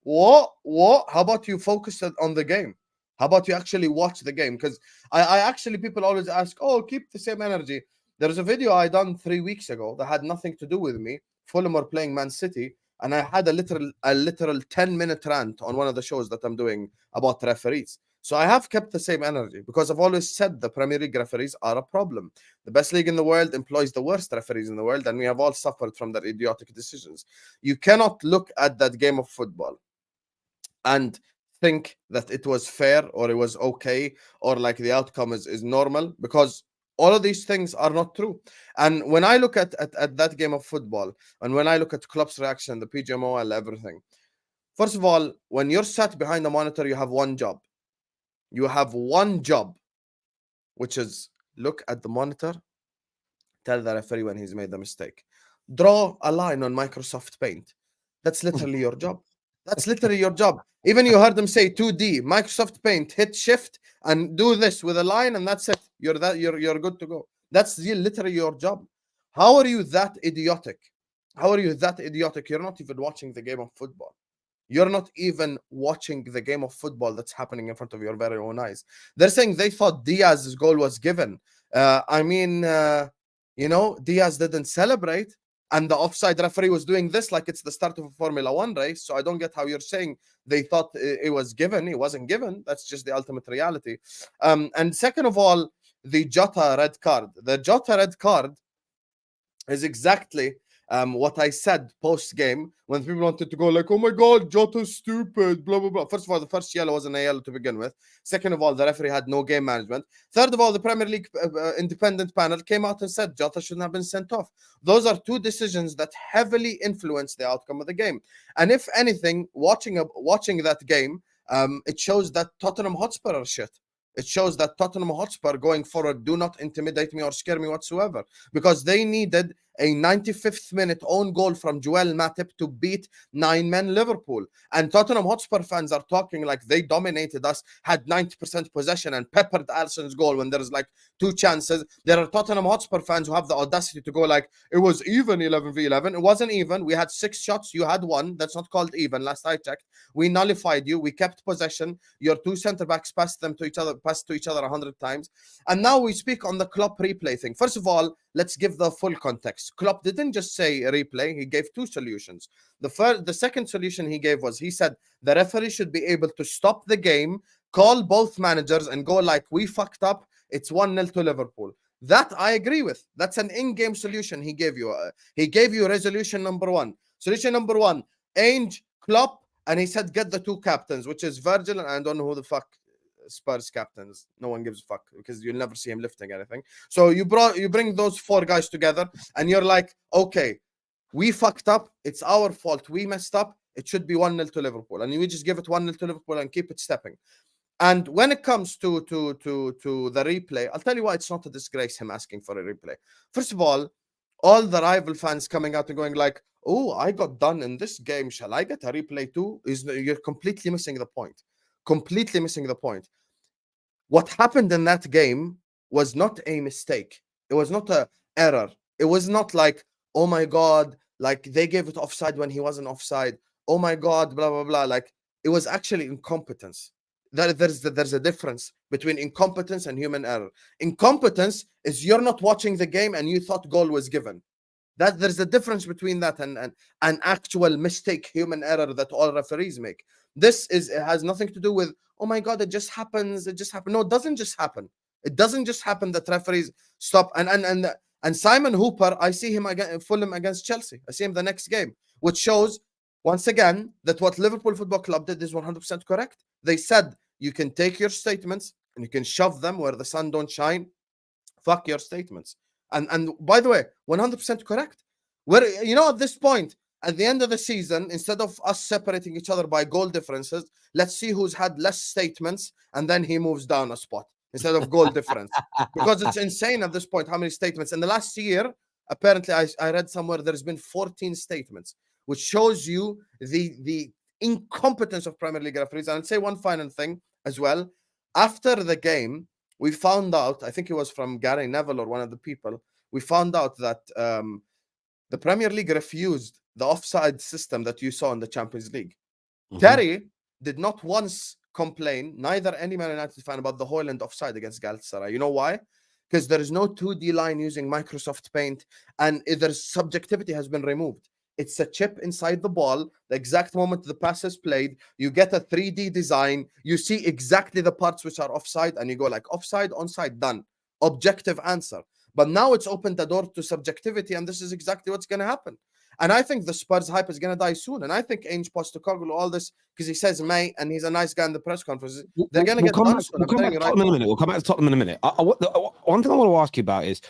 How about you focus on the game? How about you actually watch the game? Because I actually, people always ask, oh, keep the same energy. There's a video I done 3 weeks ago that had nothing to do with me. Fulham are playing Man City, and I had a literal 10-minute rant on one of the shows that I'm doing about referees. So I have kept the same energy because I've always said the Premier League referees are a problem. The best league in the world employs the worst referees in the world, and we have all suffered from their idiotic decisions. You cannot look at that game of football and think that it was fair or it was okay or like the outcome is normal, because all of these things are not true. And when I look at that game of football, and when I look at Klopp's reaction, the PGMOL, everything, first of all, when you're sat behind the monitor, you have one job. You have one job, which is look at the monitor, tell the referee when he's made the mistake. Draw a line on Microsoft Paint. That's literally your job. That's literally your job. Even you heard them say 2D, Microsoft Paint, hit shift and do this with a line, and that's it. You're good to go. That's literally your job. How are you that idiotic? How are you that idiotic? You're not even watching the game of football. You're not even watching the game of football that's happening in front of your very own eyes. They're saying they thought Diaz's goal was given. Diaz didn't celebrate, and the offside referee was doing this like it's the start of a Formula One race. So I don't get how you're saying they thought it was given. It wasn't given. That's just the ultimate reality. And second of all, the Jota red card. The Jota red card is exactly what I said post-game when people wanted to go like, oh my God, Jota's stupid, blah, blah, blah. First of all, the first yellow wasn't a yellow to begin with. Second of all, the referee had no game management. Third of all, the Premier League independent panel came out and said Jota shouldn't have been sent off. Those are two decisions that heavily influence the outcome of the game. And if anything, watching that game, it shows that Tottenham Hotspur are shit. It shows that Tottenham Hotspur going forward do not intimidate me or scare me whatsoever, because they needed a 95th minute own goal from Joel Matip to beat 9-man Liverpool. And Tottenham Hotspur fans are talking like they dominated us, had 90% possession and peppered Alisson's goal when there's like 2 chances. There are Tottenham Hotspur fans who have the audacity to go like, it was even 11v11. It wasn't even. We had 6 shots. You had 1. That's not called even. Last I checked. We nullified you. We kept possession. Your 2 centre-backs passed to each other 100 times. And now we speak on the Klopp replay thing. First of all, let's give the full context. Klopp didn't just say replay. He gave 2 solutions. The second solution he gave was, he said the referee should be able to stop the game, call both managers and go like, we fucked up. It's 1-0 to Liverpool. That I agree with. That's an in-game solution he gave you. He gave you resolution number 1. Solution number 1, Ange, Klopp, and he said get the 2 captains, which is Virgil, and I don't know who the fuck Spurs captains. No one gives a fuck because you'll never see him lifting anything. So you bring those 4 guys together and you're like, okay, we fucked up. It's our fault. We messed up. It should be 1-0 to Liverpool. And we just give it 1-0 to Liverpool and keep it stepping. And when it comes to the replay, I'll tell you why it's not a disgrace him asking for a replay. First of all the rival fans coming out and going like, oh, I got done in this game. Shall I get a replay too? You're completely missing the point. Completely missing the point. What happened in that game was not a mistake. It was not an error. It was not like, oh my God, like they gave it offside when he wasn't offside. Oh my God, blah, blah, blah. Like it was actually incompetence. There's a difference between incompetence and human error. Incompetence is you're not watching the game and you thought goal was given. That there's a difference between that and an actual mistake, human error that all referees make. It has nothing to do with, oh my God, it just happens. It just happened. No, it doesn't just happen. It doesn't just happen that referees stop. And Simon Hooper, I see him Fulham against Chelsea. I see him the next game, which shows once again that what Liverpool Football Club did is 100% correct. They said you can take your statements and you can shove them where the sun don't shine. Fuck your statements. And by the way, 100% correct. Where, at this point, at the end of the season, instead of us separating each other by goal differences, let's see who's had less statements, and then he moves down a spot instead of goal difference. Because it's insane at this point how many statements. In the last year, apparently, I read somewhere there's been 14 statements, which shows you the incompetence of Premier League referees. And I'll say one final thing as well. After the game, we found out, I think it was from Gary Neville or one of the people, we found out that the Premier League refused the offside system that you saw in the Champions League. Mm-hmm. Terry did not once complain, neither any Man United fan, about the Højlund offside against Galatasaray. You know why? Because there is no 2D line using Microsoft Paint, and there's subjectivity has been removed. It's a chip inside the ball. The exact moment the pass is played, you get a 3D design. You see exactly the parts which are offside, and you go like offside, onside, done. Objective answer. But now it's opened the door to subjectivity, and this is exactly what's going to happen. And I think the Spurs hype is going to die soon. And I think Ange Postecoglou, all this, because he says May, and he's a nice guy in the press conferences, they're going to get done soon. We'll come back to Tottenham in a minute. We'll come back to Tottenham in a minute. One thing I want to ask you about is,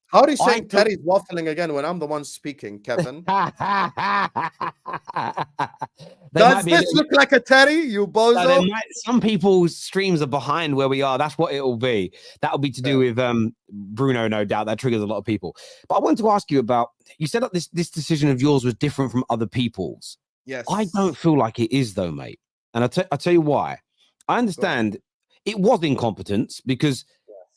how are you saying Terry's waffling again when I'm the one speaking, Kevin? Does this look like a Terry, you bozo? Some people's streams are behind where we are. That's what it'll be. That'll be to do with Bruno, no doubt. That triggers a lot of people. But I wanted to ask you about, you said that this decision of yours was different from other people's. Yes. I don't feel like it is, though, mate. And I'll tell you why. I understand it was incompetence because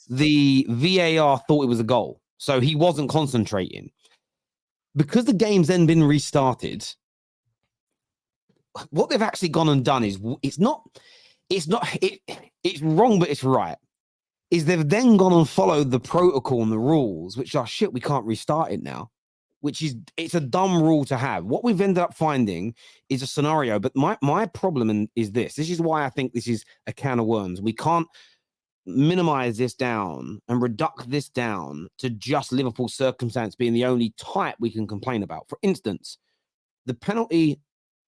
the VAR thought it was a goal. So he wasn't concentrating. Because the game's then been restarted, what they've actually gone and done is it's wrong, but it's right. Is they've then gone and followed the protocol and the rules, which are shit, we can't restart it now, it's a dumb rule to have. What we've ended up finding is a scenario, but my problem is this is why I think this is a can of worms. We can't minimize this down and reduce this down to just Liverpool's circumstance being the only type we can complain about. For instance, the penalty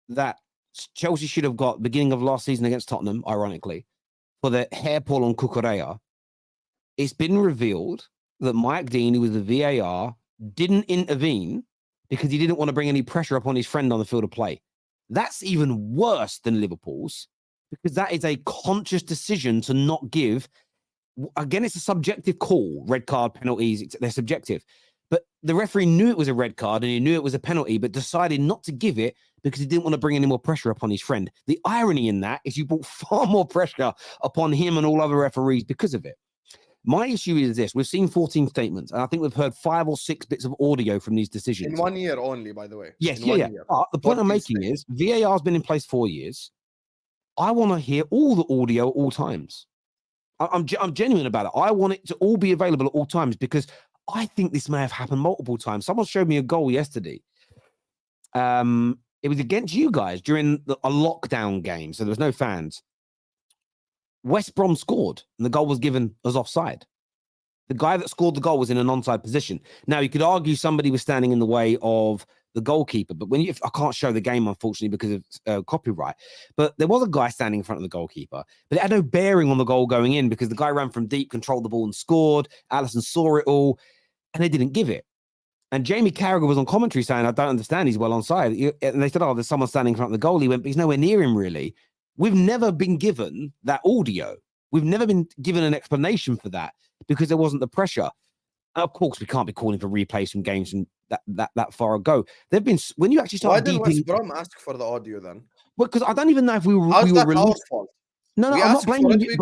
that Chelsea should have got beginning of last season against Tottenham, ironically, for the hair pull on Cucurella, it's been revealed that Mike Dean, who was the VAR, didn't intervene because he didn't want to bring any pressure upon his friend on the field of play. That's even worse than Liverpool's, because that is a conscious decision to not give. Again, it's a subjective call. Red card, penalties, they're subjective. But the referee knew it was a red card and he knew it was a penalty, but decided not to give it because he didn't want to bring any more pressure upon his friend. The irony in that is you brought far more pressure upon him and all other referees because of it. My issue is this. We've seen 14 statements, and I think we've heard 5 or 6 bits of audio from these decisions. In 1 year only, by the way. Yes, yeah. The point I'm making is VAR has been in place 4 years. I want to hear all the audio at all times. I'm genuine about it. I want it to all be available at all times because I think this may have happened multiple times. Someone showed me a goal yesterday. It was against you guys during a lockdown game, so there was no fans. West Brom scored, and the goal was given as offside. The guy that scored the goal was in an onside position. Now, you could argue somebody was standing in the way of the goalkeeper, but I can't show the game, unfortunately, because of copyright. But there was a guy standing in front of the goalkeeper, but it had no bearing on the goal going in because the guy ran from deep, controlled the ball and scored. Alisson saw it all, and they didn't give it. And Jamie Carragher was on commentary saying, I don't understand, he's well onside. And they said, there's someone standing in front of the goal. He went, but he's nowhere near him, really. We've never been given that audio. We've never been given an explanation for that because there wasn't the pressure. And of course, we can't be calling for replays from games from that far ago. There've been, when you actually start. Why didn't West Brom ask for the audio then? Well, because I don't even know if we were. How's that our fault? No, I'm not blaming you,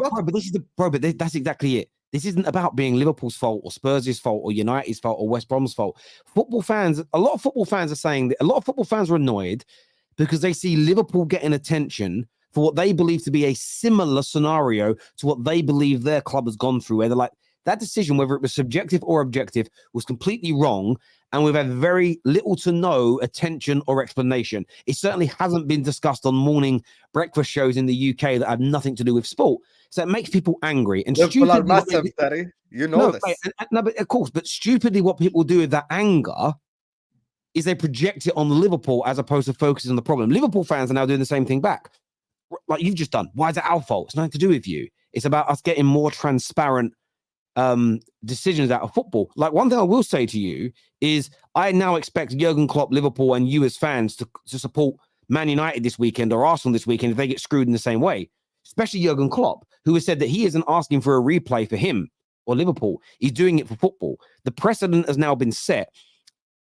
but that's exactly it. This isn't about being Liverpool's fault or Spurs' fault or United's fault or West Brom's fault. A lot of football fans are saying that a lot of football fans are annoyed because they see Liverpool getting attention for what they believe to be a similar scenario to what they believe their club has gone through, where they're like, that decision, whether it was subjective or objective, was completely wrong, and we've had very little to no attention or explanation. It certainly hasn't been discussed on morning breakfast shows in the UK that have nothing to do with sport. So it makes people angry. And people are massive, Terry. You know this. No, but of course, but stupidly what people do with that anger is they project it on Liverpool as opposed to focusing on the problem. Liverpool fans are now doing the same thing back. Like you've just done. Why is it our fault? It's nothing to do with you. It's about us getting more transparent decisions out of football. Like one thing I will say to you is I now expect Jurgen Klopp, Liverpool, and you as fans to support Man United this weekend or Arsenal this weekend if they get screwed in the same way. Especially Jurgen Klopp, who has said that he isn't asking for a replay for him or Liverpool. He's doing it for football. The precedent has now been set.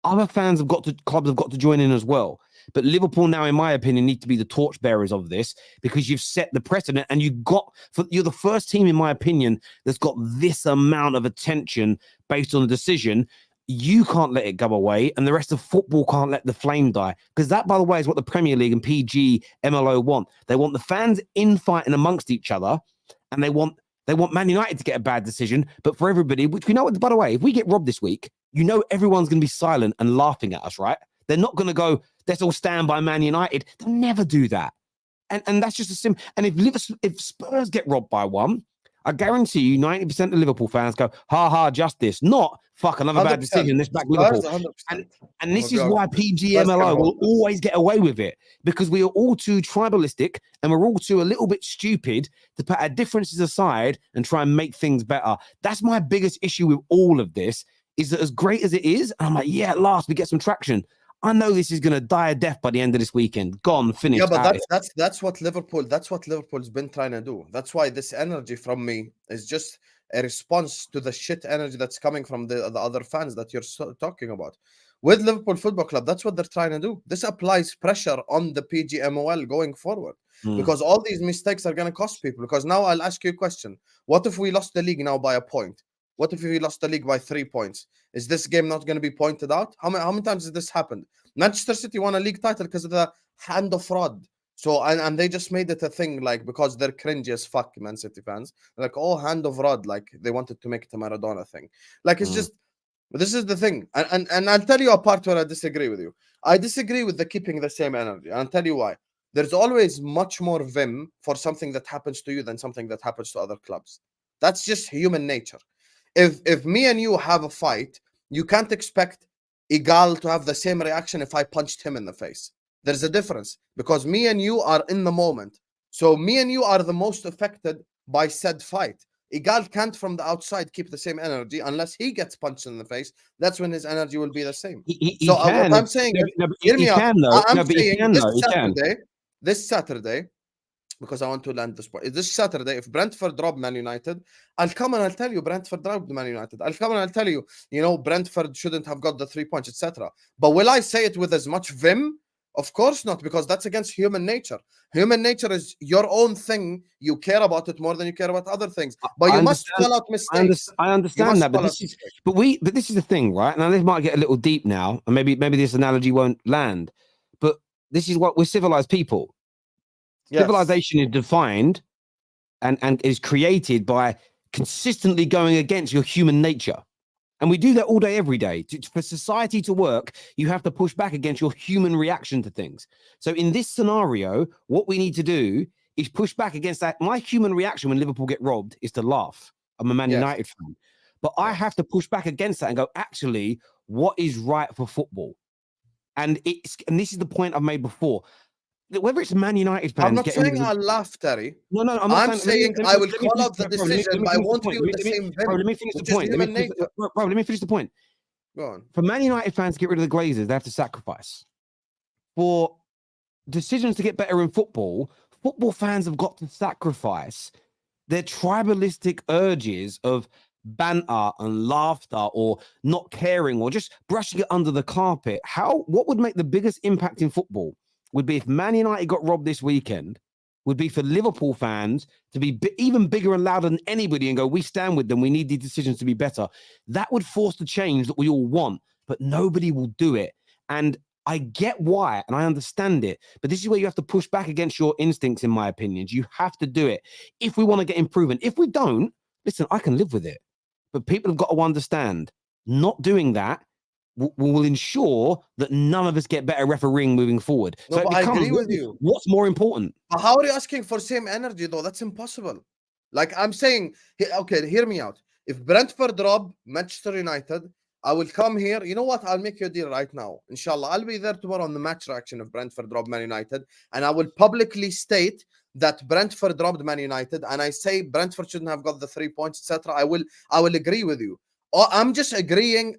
Other clubs have got to join in as well. But Liverpool now, in my opinion, need to be the torchbearers of this because you've set the precedent and you're the first team, in my opinion, that's got this amount of attention based on a decision. You can't let it go away, and the rest of football can't let the flame die. Because that, by the way, is what the Premier League and PGMOL want. They want the fans infighting amongst each other, and they want They want Man United to get a bad decision, but for everybody, which we know, by the way, if we get robbed this week, you know everyone's going to be silent and laughing at us, right? They're not going to go, let's all stand by Man United. They'll never do that. And that's just a sim. And if Spurs get robbed by one, I guarantee you 90% of Liverpool fans go, ha ha, justice. Not, fuck, another bad decision. Let's back Liverpool. And this is why PGMOL will always get away with it, because we are all too tribalistic and we're all too a little bit stupid to put our differences aside and try and make things better. That's my biggest issue with all of this, is that as great as it is, I'm like, yeah, at last we get some traction. I know this is going to die a death by the end of this weekend. Gone, finished. Yeah, but that's what Liverpool's been trying to do. That's why this energy from me is just a response to the shit energy that's coming from the other fans that you're talking about. With Liverpool Football Club, that's what they're trying to do. This applies pressure on the PGMOL going forward, because all these mistakes are going to cost people. Because now I'll ask you a question. What if we lost the league now by a point? What if we lost the league by 3 points? Is this game not going to be pointed out? How many times has this happened? Manchester City won a league title because of the hand of fraud. So, and they just made it a thing, like, because they're cringy as fuck, Man City fans. They're like, oh, hand of fraud. Like, they wanted to make it a Maradona thing. Like, it's just, this is the thing. And I'll tell you a part where I disagree with you. I disagree with the keeping the same energy. And I'll tell you why. There's always much more vim for something that happens to you than something that happens to other clubs. That's just human nature. If me and you have a fight, you can't expect Igal to have the same reaction if I punched him in the face. There's a difference, because me and you are in the moment. So me and you are the most affected by said fight. Igal can't from the outside keep the same energy unless he gets punched in the face. That's when his energy will be the same. So what I'm saying is, hear me out. I'm saying this Saturday, because I want to land this point. This Saturday, if Brentford drop Man United, I'll come and I'll tell you Brentford dropped Man United. I'll come and I'll tell you, Brentford shouldn't have got the 3 points, etc. But will I say it with as much vim? Of course not, because that's against human nature. Human nature is your own thing. You care about it more than you care about other things. But you must call out mistakes. I understand that, but this is the thing, right? Now this might get a little deep now, and maybe this analogy won't land. But this is what we're civilized people. Yes. Civilization is defined and is created by consistently going against your human nature. And we do that all day, every day. For society to work, you have to push back against your human reaction to things. So in this scenario, what we need to do is push back against that. My human reaction when Liverpool get robbed is to laugh. I'm a Man United fan. But I have to push back against that and go, actually, what is right for football? And this is the point I've made before. Whether it's Man United fans, I'm not saying I'll laugh, Terry. No, I'm saying I will call out the decision, but I won't be with the same vim. Let me finish the point. Let me finish the point. Go on. For Man United fans to get rid of the Glazers, they have to sacrifice. For decisions to get better in football, football fans have got to sacrifice their tribalistic urges of banter and laughter or not caring or just brushing it under the carpet. What would make the biggest impact in football would be if Man United got robbed this weekend, would be for Liverpool fans to be even bigger and louder than anybody and go, we stand with them. We need these decisions to be better. That would force the change that we all want, but nobody will do it. And I get why, and I understand it, but this is where you have to push back against your instincts, in my opinion. You have to do it if we want to get improvement. If we don't, listen, I can live with it. But people have got to understand, not doing that will ensure that none of us get better refereeing moving forward. No, so I agree with you. What's more important? But how are you asking for same energy, though? That's impossible. Like I'm saying, okay, hear me out. If Brentford drop Manchester United, I will come here. You know what? I'll make you a deal right now. Inshallah, I'll be there tomorrow on the match reaction of Brentford drop Man United, and I will publicly state that Brentford dropped Man United, and I say Brentford shouldn't have got the 3 points, etc. I will agree with you. I'm just disagreeing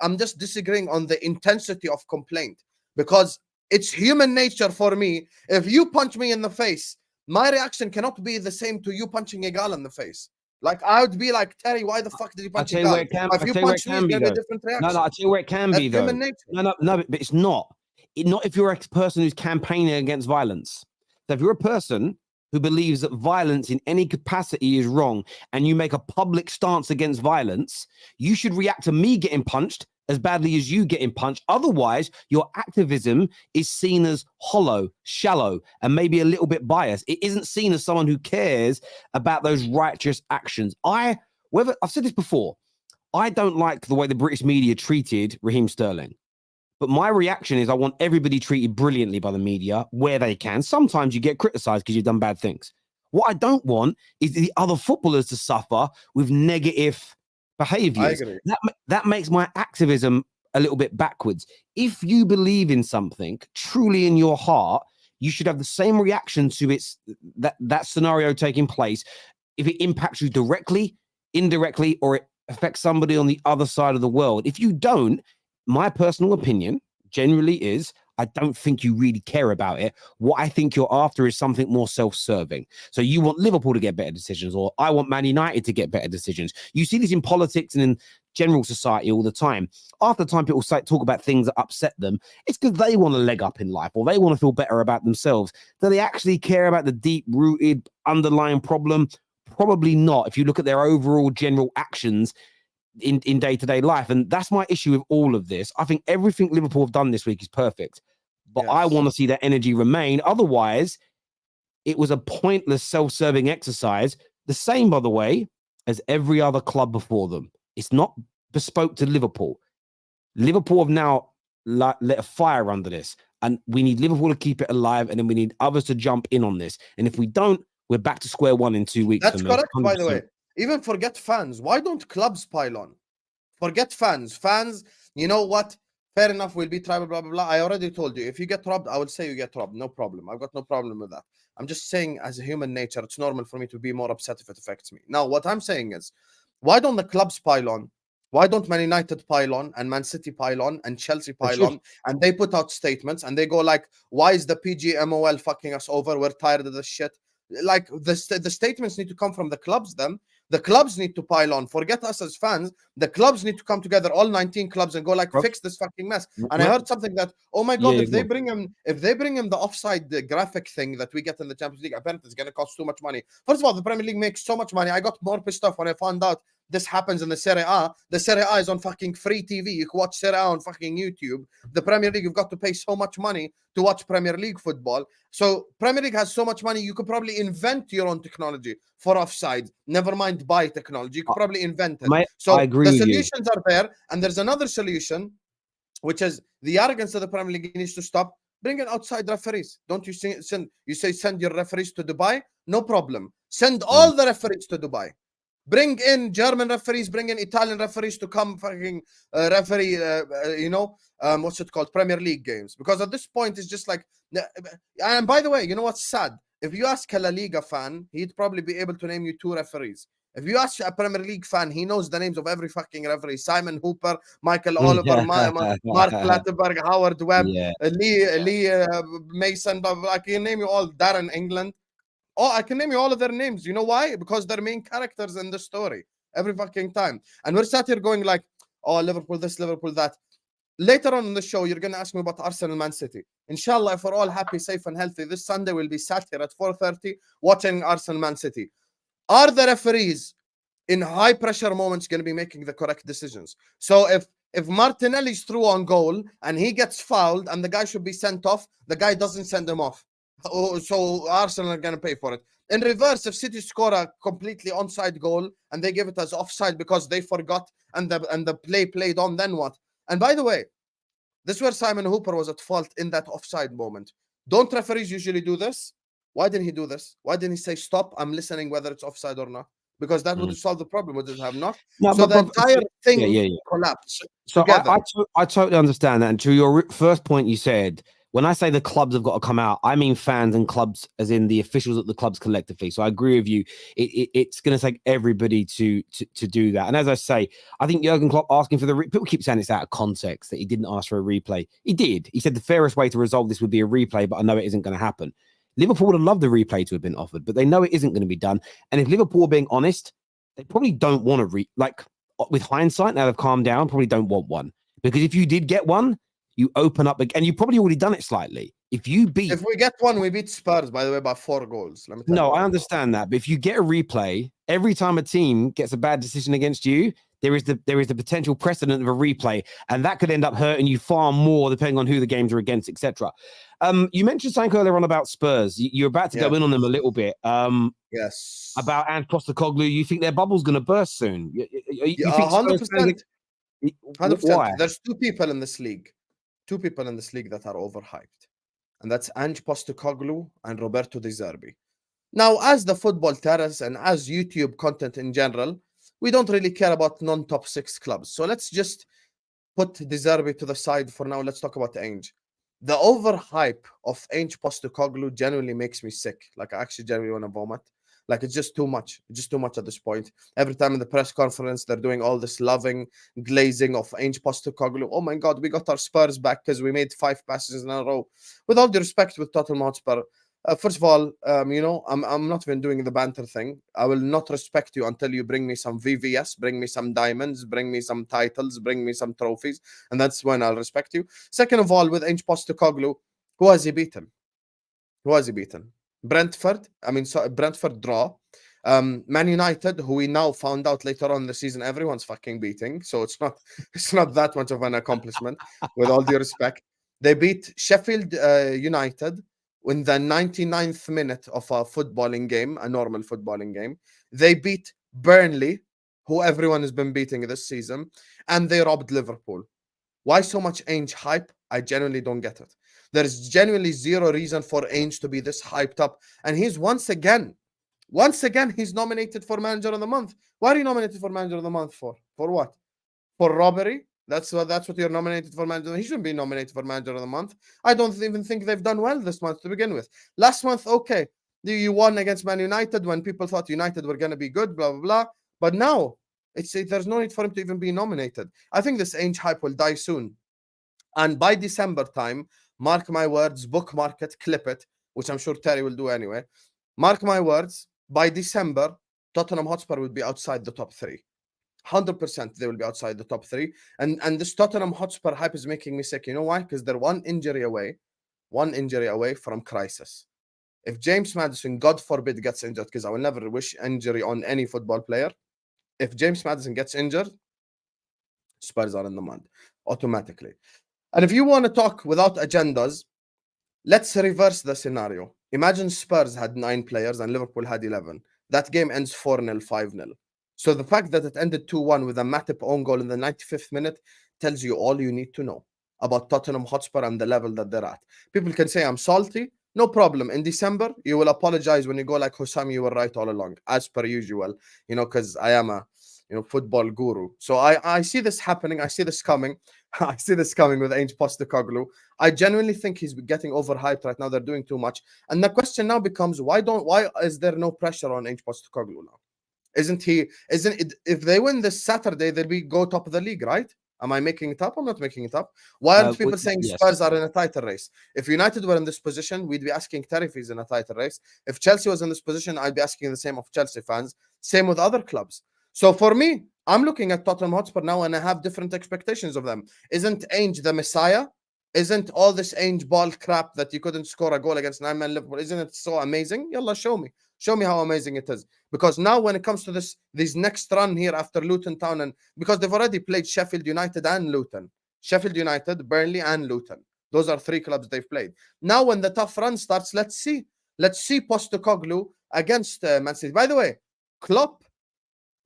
on the intensity of complaint, because it's human nature for me. If you punch me in the face, my reaction cannot be the same to you punching a girl in the face. Like I would be like, Terry, why the fuck did you punch a girl? If you punch me, it's gonna be a different reaction. No, I'll tell you where it can be though. Human nature. No, but it's not. Not if you're a person who's campaigning against violence. So if you're a person who believes that violence in any capacity is wrong and you make a public stance against violence, you should react to me getting punched as badly as you getting punched. Otherwise, your activism is seen as hollow, shallow, and maybe a little bit biased. It isn't seen as someone who cares about those righteous actions. I've said this before, I don't like the way the British media treated Raheem Sterling. But my reaction is I want everybody treated brilliantly by the media where they can. Sometimes you get criticized because you've done bad things. What I don't want is the other footballers to suffer with negative behaviors. I agree. That makes my activism a little bit backwards. If you believe in something truly in your heart, you should have the same reaction to that scenario taking place if it impacts you directly, indirectly, or it affects somebody on the other side of the world. If you don't, my personal opinion generally is I don't think you really care about it. What I think you're after is something more self-serving. So you want Liverpool to get better decisions, or I want Man United to get better decisions. You see this in politics and in general society all the time. After time, people talk about things that upset them. It's because they want a leg up in life, or they want to feel better about themselves. Do they actually care about the deep-rooted underlying problem? Probably not. If you look at their overall general actions in day-to-day life. And that's my issue with all of this. I think everything Liverpool have done this week is perfect, but I want to see that energy remain. Otherwise, it was a pointless self-serving exercise, the same, by the way, as every other club before them. It's not bespoke to Liverpool. Liverpool have now lit a fire under this, and we need Liverpool to keep it alive, and then we need others to jump in on this. And if we don't, we're back to square one in 2 weeks. That's correct, 100%. By the way. Even forget fans. Why don't clubs pile on? Forget fans. Fans, you know what? Fair enough, we'll be tribal, blah, blah, blah. I already told you. If you get robbed, I will say you get robbed. No problem. I've got no problem with that. I'm just saying, as a human nature, it's normal for me to be more upset if it affects me. Now, what I'm saying is, why don't the clubs pile on? Why don't Man United pile on, and Man City pile on, and Chelsea pile on, and they put out statements, and they go like, why is the PGMOL fucking us over? We're tired of this shit. Like, the statements need to come from the clubs then. The clubs need to pile on. Forget us as fans. The clubs need to come together, all 19 clubs, and go like, fix this fucking mess. And I heard something that, oh my God, if they bring him the offside graphic thing that we get in the Champions League, apparently it's going to cost too much money. First of all, the Premier League makes so much money. I got more pissed off when I found out this happens in the Serie A. The Serie A is on fucking free TV. You can watch Serie A on fucking YouTube. The Premier League, you've got to pay so much money to watch Premier League football. So Premier League has so much money, you could probably invent your own technology for offside. Never mind buy technology. You could probably invent it. So the solutions are there. And there's another solution, which is the arrogance of the Premier League needs to stop. Bring in outside referees. Don't you send your referees to Dubai? No problem. Send all the referees to Dubai. Bring in German referees, bring in Italian referees to come fucking referee, what's it called? Premier League games. Because at this point, it's just like, and by the way, you know what's sad? If you ask a La Liga fan, he'd probably be able to name you 2 referees. If you ask a Premier League fan, he knows the names of every fucking referee. Simon Hooper, Michael Oliver, Mark Clattenburg, Howard Webb, Lee Mason, I can name you all, Darren England. Oh, I can name you all of their names. You know why? Because they're main characters in the story every fucking time. And we're sat here going like, oh, Liverpool this, Liverpool that. Later on in the show, you're going to ask me about Arsenal Man City. Inshallah, if we're all happy, safe, and healthy, this Sunday we'll be sat here at 4:30 watching Arsenal Man City. Are the referees in high-pressure moments going to be making the correct decisions? So if Martinelli's through on goal and he gets fouled and the guy should be sent off, the guy doesn't send him off. So Arsenal are going to pay for it. In reverse, if City score a completely onside goal and they give it as offside because they forgot and the play played on, then what? And by the way, this is where Simon Hooper was at fault in that offside moment. Don't referees usually do this? Why didn't he do this? Why didn't he say, stop, I'm listening whether it's offside or not? Because that would have solved the problem, would it have not? No, so the entire thing collapsed. So I totally understand that. And to your first point you said, when I say the clubs have got to come out, I mean fans and clubs, as in the officials at the clubs collectively. So I agree with you. It's going to take everybody to do that. And as I say, I think Jurgen Klopp asking for people keep saying it's out of context that he didn't ask for a replay. He did. He said the fairest way to resolve this would be a replay, but I know it isn't going to happen. Liverpool would have loved the replay to have been offered, but they know it isn't going to be done. And if Liverpool are being honest, they probably don't want to with hindsight, now they've calmed down, probably don't want one. Because if you did get one, you open up again. You've probably already done it slightly. If we get one, we beat Spurs, by the way, by 4 goals. I understand that. But if you get a replay, every time a team gets a bad decision against you, there is the potential precedent of a replay, and that could end up hurting you far more depending on who the games are against, etc. You mentioned something earlier on about Spurs. You're about to go in on them a little bit. Yes. About Ange Postecoglou, you think their bubble's going to burst soon? You think 100%. 100%. Why? There's two people in this league that are overhyped, and that's Ange Postecoglou and Roberto De Zerbi. Now, as the football terrace and as YouTube content in general, we don't really care about non-top 6 clubs. So let's just put De Zerbi to the side for now. Let's talk about Ange. The overhype of Ange Postecoglou genuinely makes me sick. Like, I actually genuinely want to vomit. Like, it's just too much. It's just too much at this point. Every time in the press conference, they're doing all this loving glazing of Ange Postecoglou. Oh my God, we got our Spurs back because we made 5 passes in a row. With all due respect with Tottenham Hotspur, first of all, I'm not even doing the banter thing. I will not respect you until you bring me some VVS, bring me some diamonds, bring me some titles, bring me some trophies, and that's when I'll respect you. Second of all, with Ange Postecoglou, who has he beaten? Brentford. Brentford draw. Man United, who we now found out later on in the season, everyone's fucking beating. So it's not that much of an accomplishment. With all due respect, they beat Sheffield United in the 99th minute of a footballing game, a normal footballing game. They beat Burnley, who everyone has been beating this season, and they robbed Liverpool. Why so much Ainge hype? I genuinely don't get it. There's genuinely zero reason for Ainge to be this hyped up. And he's once again, he's nominated for Manager of the Month. Why are you nominated for Manager of the Month for? For what? For robbery? That's what you're nominated for Manager. He shouldn't be nominated for Manager of the Month. I don't even think they've done well this month to begin with. Last month, okay, you won against Man United when people thought United were going to be good, blah, blah, blah. But now, there's no need for him to even be nominated. I think this Ainge hype will die soon. And by December time, mark my words, bookmark it, clip it, which I'm sure Terry will do anyway. Mark my words, by December, Tottenham Hotspur will be outside the top 3. 100% they will be outside the top 3. And this Tottenham Hotspur hype is making me sick. You know why? Because they're one injury away from crisis. If James Maddison, God forbid, gets injured, because I will never wish injury on any football player. If James Maddison gets injured, Spurs are in the mud automatically. And if you want to talk without agendas, let's reverse the scenario. Imagine Spurs had 9 players and Liverpool had 11. That game ends 4-0, 5-0. So the fact that it ended 2-1 with a Matip own goal in the 95th minute tells you all you need to know about Tottenham Hotspur and the level that they're at. People can say I'm salty. No problem. In December, you will apologize when you go like, Hussam, you were right all along, as per usual, because I am a football guru. So I see this happening. I see this coming. I see this coming with Ange Postecoglou. I genuinely think he's getting overhyped right now. They're doing too much. And the question now becomes, why is there no pressure on Ange Postecoglou now? Isn't it, if they win this Saturday, they'll go top of the league, right? Am I making it up? I'm not making it up. Why aren't people saying Spurs are in a title race? If United were in this position, we'd be asking Terry if he's in a title race. If Chelsea was in this position, I'd be asking the same of Chelsea fans. Same with other clubs. So for me, I'm looking at Tottenham Hotspur now and I have different expectations of them. Isn't Ainge the Messiah? Isn't all this Ainge ball crap that you couldn't score a goal against 9-man Liverpool, isn't it so amazing? Yalla, show me. Show me how amazing it is. Because now when it comes to this next run here after Luton Town, and because they've already played Sheffield United and Luton. Sheffield United, Burnley and Luton. Those are 3 clubs they've played. Now when the tough run starts, let's see. Let's see Postecoglou against Man City. By the way, Klopp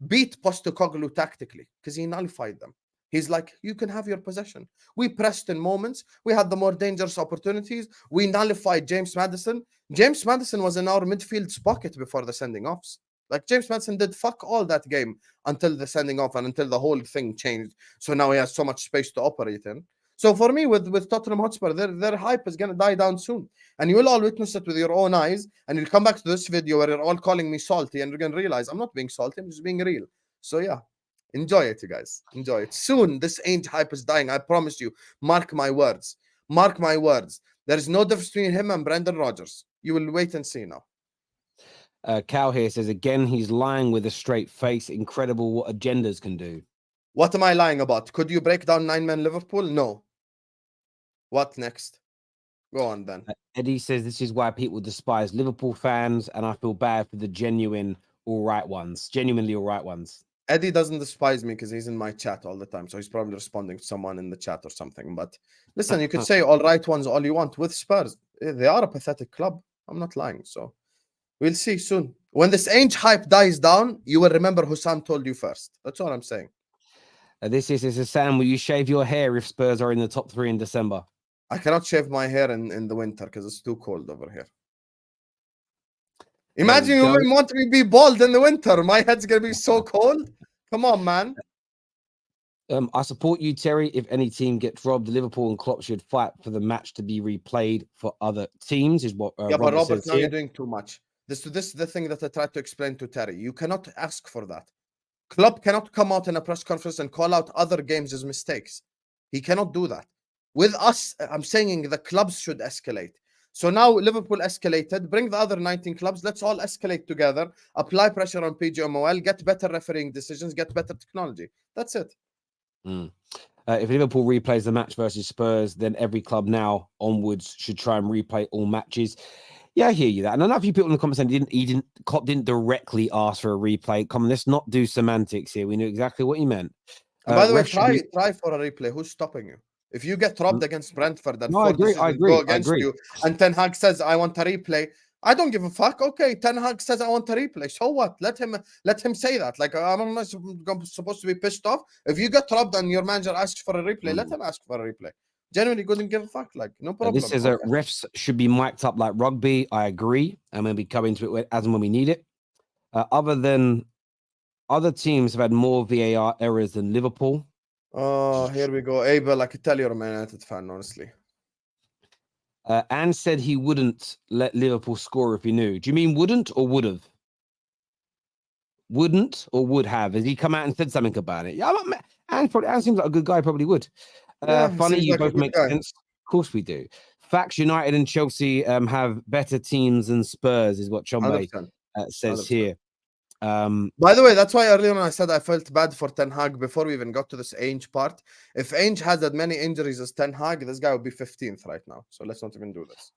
beat Postecoglou tactically because he nullified them. He's like, you can have your possession. We pressed in moments. We had the more dangerous opportunities. We nullified James Maddison. James Maddison was in our midfield's pocket before the sending offs. Like, James Maddison did fuck all that game until the sending off and until the whole thing changed. So now he has so much space to operate in. So for me, with Tottenham Hotspur, their hype is going to die down soon. And you will all witness it with your own eyes. And you'll come back to this video where you're all calling me salty. And you're going to realize I'm not being salty. I'm just being real. So yeah. Enjoy it, you guys. Enjoy it. Soon, this Ainge hype is dying. I promise you. Mark my words. Mark my words. There is no difference between him and Brendan Rodgers. You will wait and see now. Cal here says, again, he's lying with a straight face. Incredible what agendas can do. What am I lying about? Could you break down 9-man Liverpool? No. What next? Go on then. Eddie says, this is why people despise Liverpool fans, and I feel bad for the genuinely all right ones. Eddie doesn't despise me because he's in my chat all the time. So he's probably responding to someone in the chat or something. But listen, you could say all right ones all you want with Spurs. They are a pathetic club. I'm not lying. So we'll see soon. When this Ange hype dies down, you will remember Hussam told you first. That's all I'm saying. This is Sam. Will you shave your hair if Spurs are in the top 3 in December? I cannot shave my hair in the winter because it's too cold over here. Imagine you want me to be bald in the winter. My head's going to be so cold. Come on, man. I support you, Terry. If any team gets robbed, Liverpool and Klopp should fight for the match to be replayed for other teams, is what but Robert, now here. you're doing too much. This is the thing that I tried to explain to Terry. You cannot ask for that. Klopp cannot come out in a press conference and call out other games as mistakes. He cannot do that. With us, I'm saying the clubs should escalate. So now Liverpool escalated. Bring the other 19 clubs. Let's all escalate together. Apply pressure on PGMOL. Get better refereeing decisions. Get better technology. That's it. If Liverpool replays the match versus Spurs, then every club now onwards should try and replay all matches. Yeah, I hear you that. And I know a few people in the comments saying Klopp didn't directly ask for a replay. Come on, let's not do semantics here. We knew exactly what he meant. And by the way, try for a replay. Who's stopping you? If you get robbed against Brentford, that I agree. go against you, and Ten Hag says, I want a replay, I don't give a fuck. Okay, Ten Hag says I want a replay. So what? Let him say that. Like, I'm not supposed to be pissed off. If you get robbed and your manager asks for a replay, let him ask for a replay. Genuinely couldn't give a fuck. Like, no problem. This says refs should be mic'd up like rugby. I agree. And maybe come into it as and when we need it. Other teams have had more VAR errors than Liverpool. Oh, here we go. Abel, I could tell you're a Man United fan, honestly. Ange said he wouldn't let Liverpool score if he knew. Do you mean wouldn't or would have? Wouldn't or would have? Has he come out and said something about it? Yeah, Ange seems like a good guy. Probably would. Funny, you both make sense. Of course we do. Facts: United and Chelsea have better teams than Spurs, is what Chombe says 100%. Here. By the way, that's why earlier on I said I felt bad for Ten Hag before we even got to this Ange part. If Ange had as many injuries as Ten Hag, this guy would be 15th right now. So let's not even do this.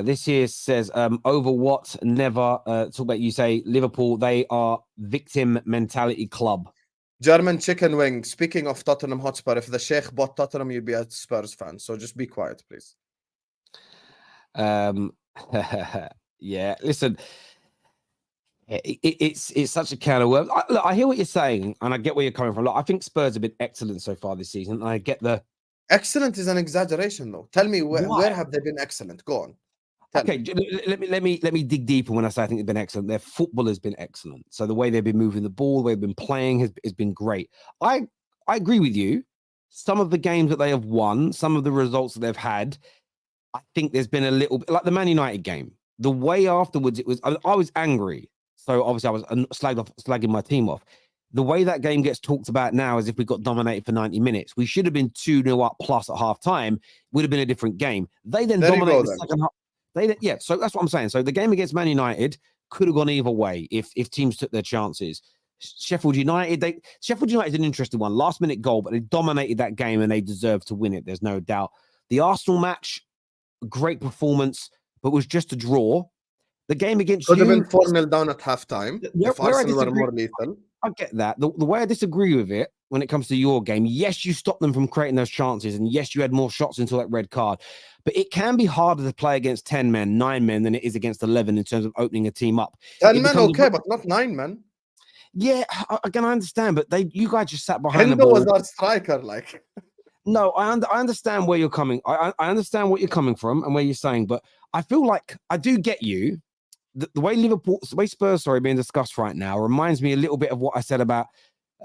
This here says over what never talk about. You say Liverpool, they are victim mentality club. German chicken wing. Speaking of Tottenham Hotspur, if the Sheikh bought Tottenham, you'd be a Spurs fan. So just be quiet, please. Yeah, listen. It's such a can of worms. Look, I hear what you're saying, and I get where you're coming from. Look, I think Spurs have been excellent so far this season. I get the excellent is an exaggeration, though. Tell me where have they been excellent? Go on. Okay, let me dig deeper when I say I think they've been excellent. Their football has been excellent. So the way they've been moving the ball, the way they've been playing has been great. I agree with you. Some of the games that they have won, some of the results that they've had, I think there's been a little bit like the Man United game. The way afterwards, I was angry. So obviously I was slagging my team off. The way that game gets talked about now is if we got dominated for 90 minutes. We should have been 2-0 up plus at half time. Would have been a different game. They then dominated the second half. So that's what I'm saying. So the game against Man United could have gone either way if teams took their chances. Sheffield United is an interesting one. Last minute goal, but they dominated that game and they deserved to win it. There's no doubt. The Arsenal match, great performance, but was just a draw. The game against could have been 4-0 down at halftime. If Arsenal were more lethal. I get that. The way I disagree with it when it comes to your game, yes, you stopped them from creating those chances, and yes, you had more shots until that red card. But it can be harder to play against 10 men, 9 men than it is against 11 in terms of opening a team up. 10 men, okay, but not 9 men. Yeah, again, I understand, but you guys just sat behind the ball. ball. Was our striker, like. No, I understand where you're coming. I understand what you're coming from and where you're saying, but I feel like I do get you. The way Spurs are being discussed right now reminds me a little bit of what I said about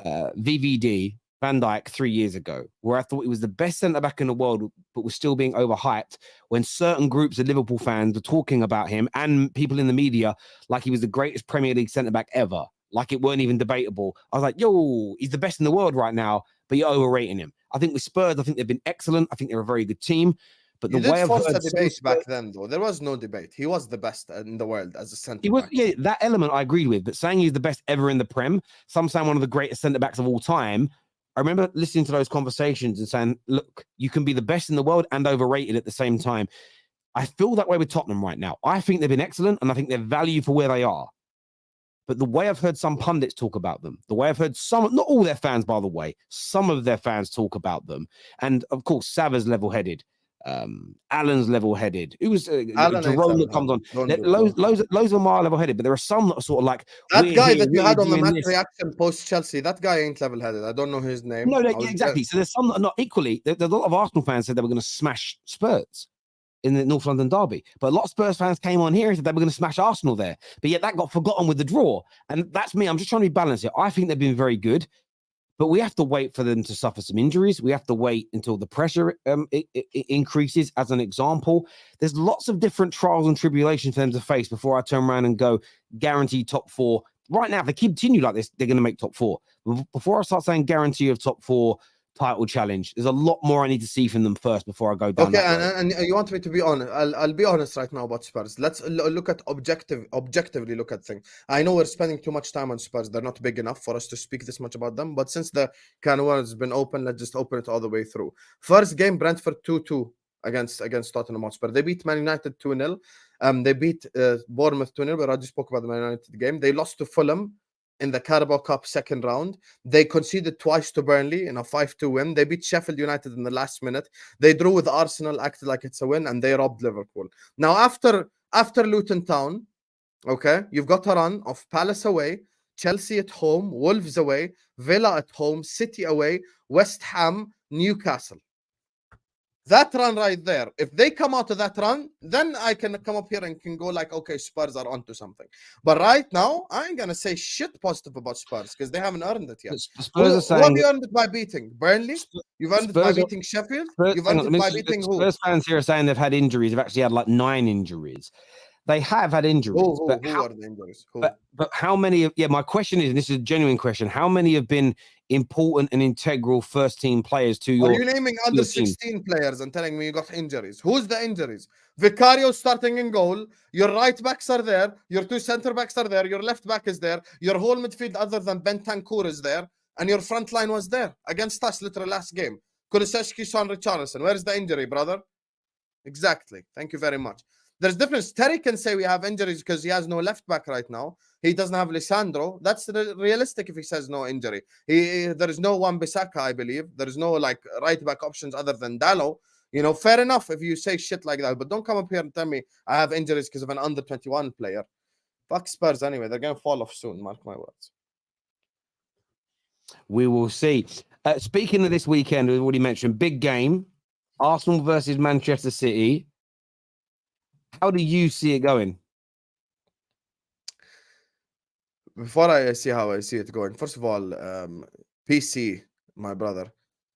VVD, Van Dijk 3 years ago, where I thought he was the best centre-back in the world, but was still being overhyped when certain groups of Liverpool fans were talking about him and people in the media like he was the greatest Premier League centre-back ever, like it weren't even debatable. I was like, yo, he's the best in the world right now, but you're overrating him. I think with Spurs, I think they've been excellent. I think they're a very good team. But the way I've heard a debate back then, though, there was no debate. He was the best in the world as a centre back. Yeah, that element I agreed with. But saying he's the best ever in the Prem, some saying one of the greatest centre backs of all time. I remember listening to those conversations and saying, "Look, you can be the best in the world and overrated at the same time." I feel that way with Tottenham right now. I think they've been excellent, and I think they're value for where they are. But the way I've heard some pundits talk about them, the way I've heard some, not all their fans, by the way, some of their fans talk about them. And of course, Sava's level-headed. Alan's level-headed. Who was Jerome that comes on? Loads of them are level-headed, but there are some that are sort of like that guy that you had on the match this. reaction post Chelsea. That guy ain't level-headed. I don't know his name. No, exactly. So there's some that are not equally. There's a lot of Arsenal fans said they were going to smash Spurs in the North London derby, but a lot of Spurs fans came on here and said they were going to smash Arsenal there. But yet that got forgotten with the draw, and that's me. I'm just trying to be balanced here. I think they've been very good. But we have to wait for them to suffer some injuries. We have to wait until the pressure it increases. As an example, there's lots of different trials and tribulations for them to face before I turn around and go guarantee top 4. Right now, if they continue like this, they're going to make top 4. Before I start saying guarantee of top 4 title challenge, there's a lot more I need to see from them first before I go down. Okay, and you want me to be honest? I'll be honest right now about Spurs. Let's look at objectively look at things. I know we're spending too much time on Spurs. They're not big enough for us to speak this much about them. But since the can of worms has been open, let's just open it all the way through. First game, Brentford 2-2 against Tottenham Hotspur. They beat Man United 2-0. They beat Bournemouth 2-0. But I just spoke about the Man United game. They lost to Fulham in the Carabao Cup second round. They conceded twice to Burnley in a 5-2 win. They beat Sheffield United in the last minute. They drew with Arsenal, acted like it's a win, and they robbed Liverpool. Now, after Luton Town, okay, you've got a run of Palace away, Chelsea at home, Wolves away, Villa at home, City away, West Ham, Newcastle. That run right there, if they come out of that run, then I can come up here and can go like, okay, Spurs are onto something. But right now, I ain't going to say shit positive about Spurs because they haven't earned it yet. What have you earned it by beating? Burnley? You've earned it by beating Sheffield? You've earned it by beating who? Spurs fans here are saying they've had injuries. They've actually had like 9 injuries. They have had injuries. Who are the injuries? But how many of, my question is, and this is a genuine question, how many have been important and integral first team players to your... Are you naming under 16 players and telling me you got injuries? Who's the injuries? Vicario starting in goal. Your right backs are there. Your 2 center backs are there. Your left back is there. Your whole midfield other than Bentancur is there. And your front line was there against us literally last game. Kulusevski, Son, Richarlison. Where's the injury, brother? Exactly. Thank you very much. There's difference. Terry can say we have injuries because he has no left back right now. He doesn't have Lisandro. That's realistic if he says no injury. There is no Wan-Bissaka, I believe. There is no like right back options other than Dallo. You know, fair enough if you say shit like that. But don't come up here and tell me I have injuries because of an under 21 player. Fuck Spurs anyway. They're going to fall off soon. Mark my words. We will see. Speaking of this weekend, we've already mentioned big game. Arsenal versus Manchester City. How do you see it going? Before I see how I see it going, first of all, PC, my brother,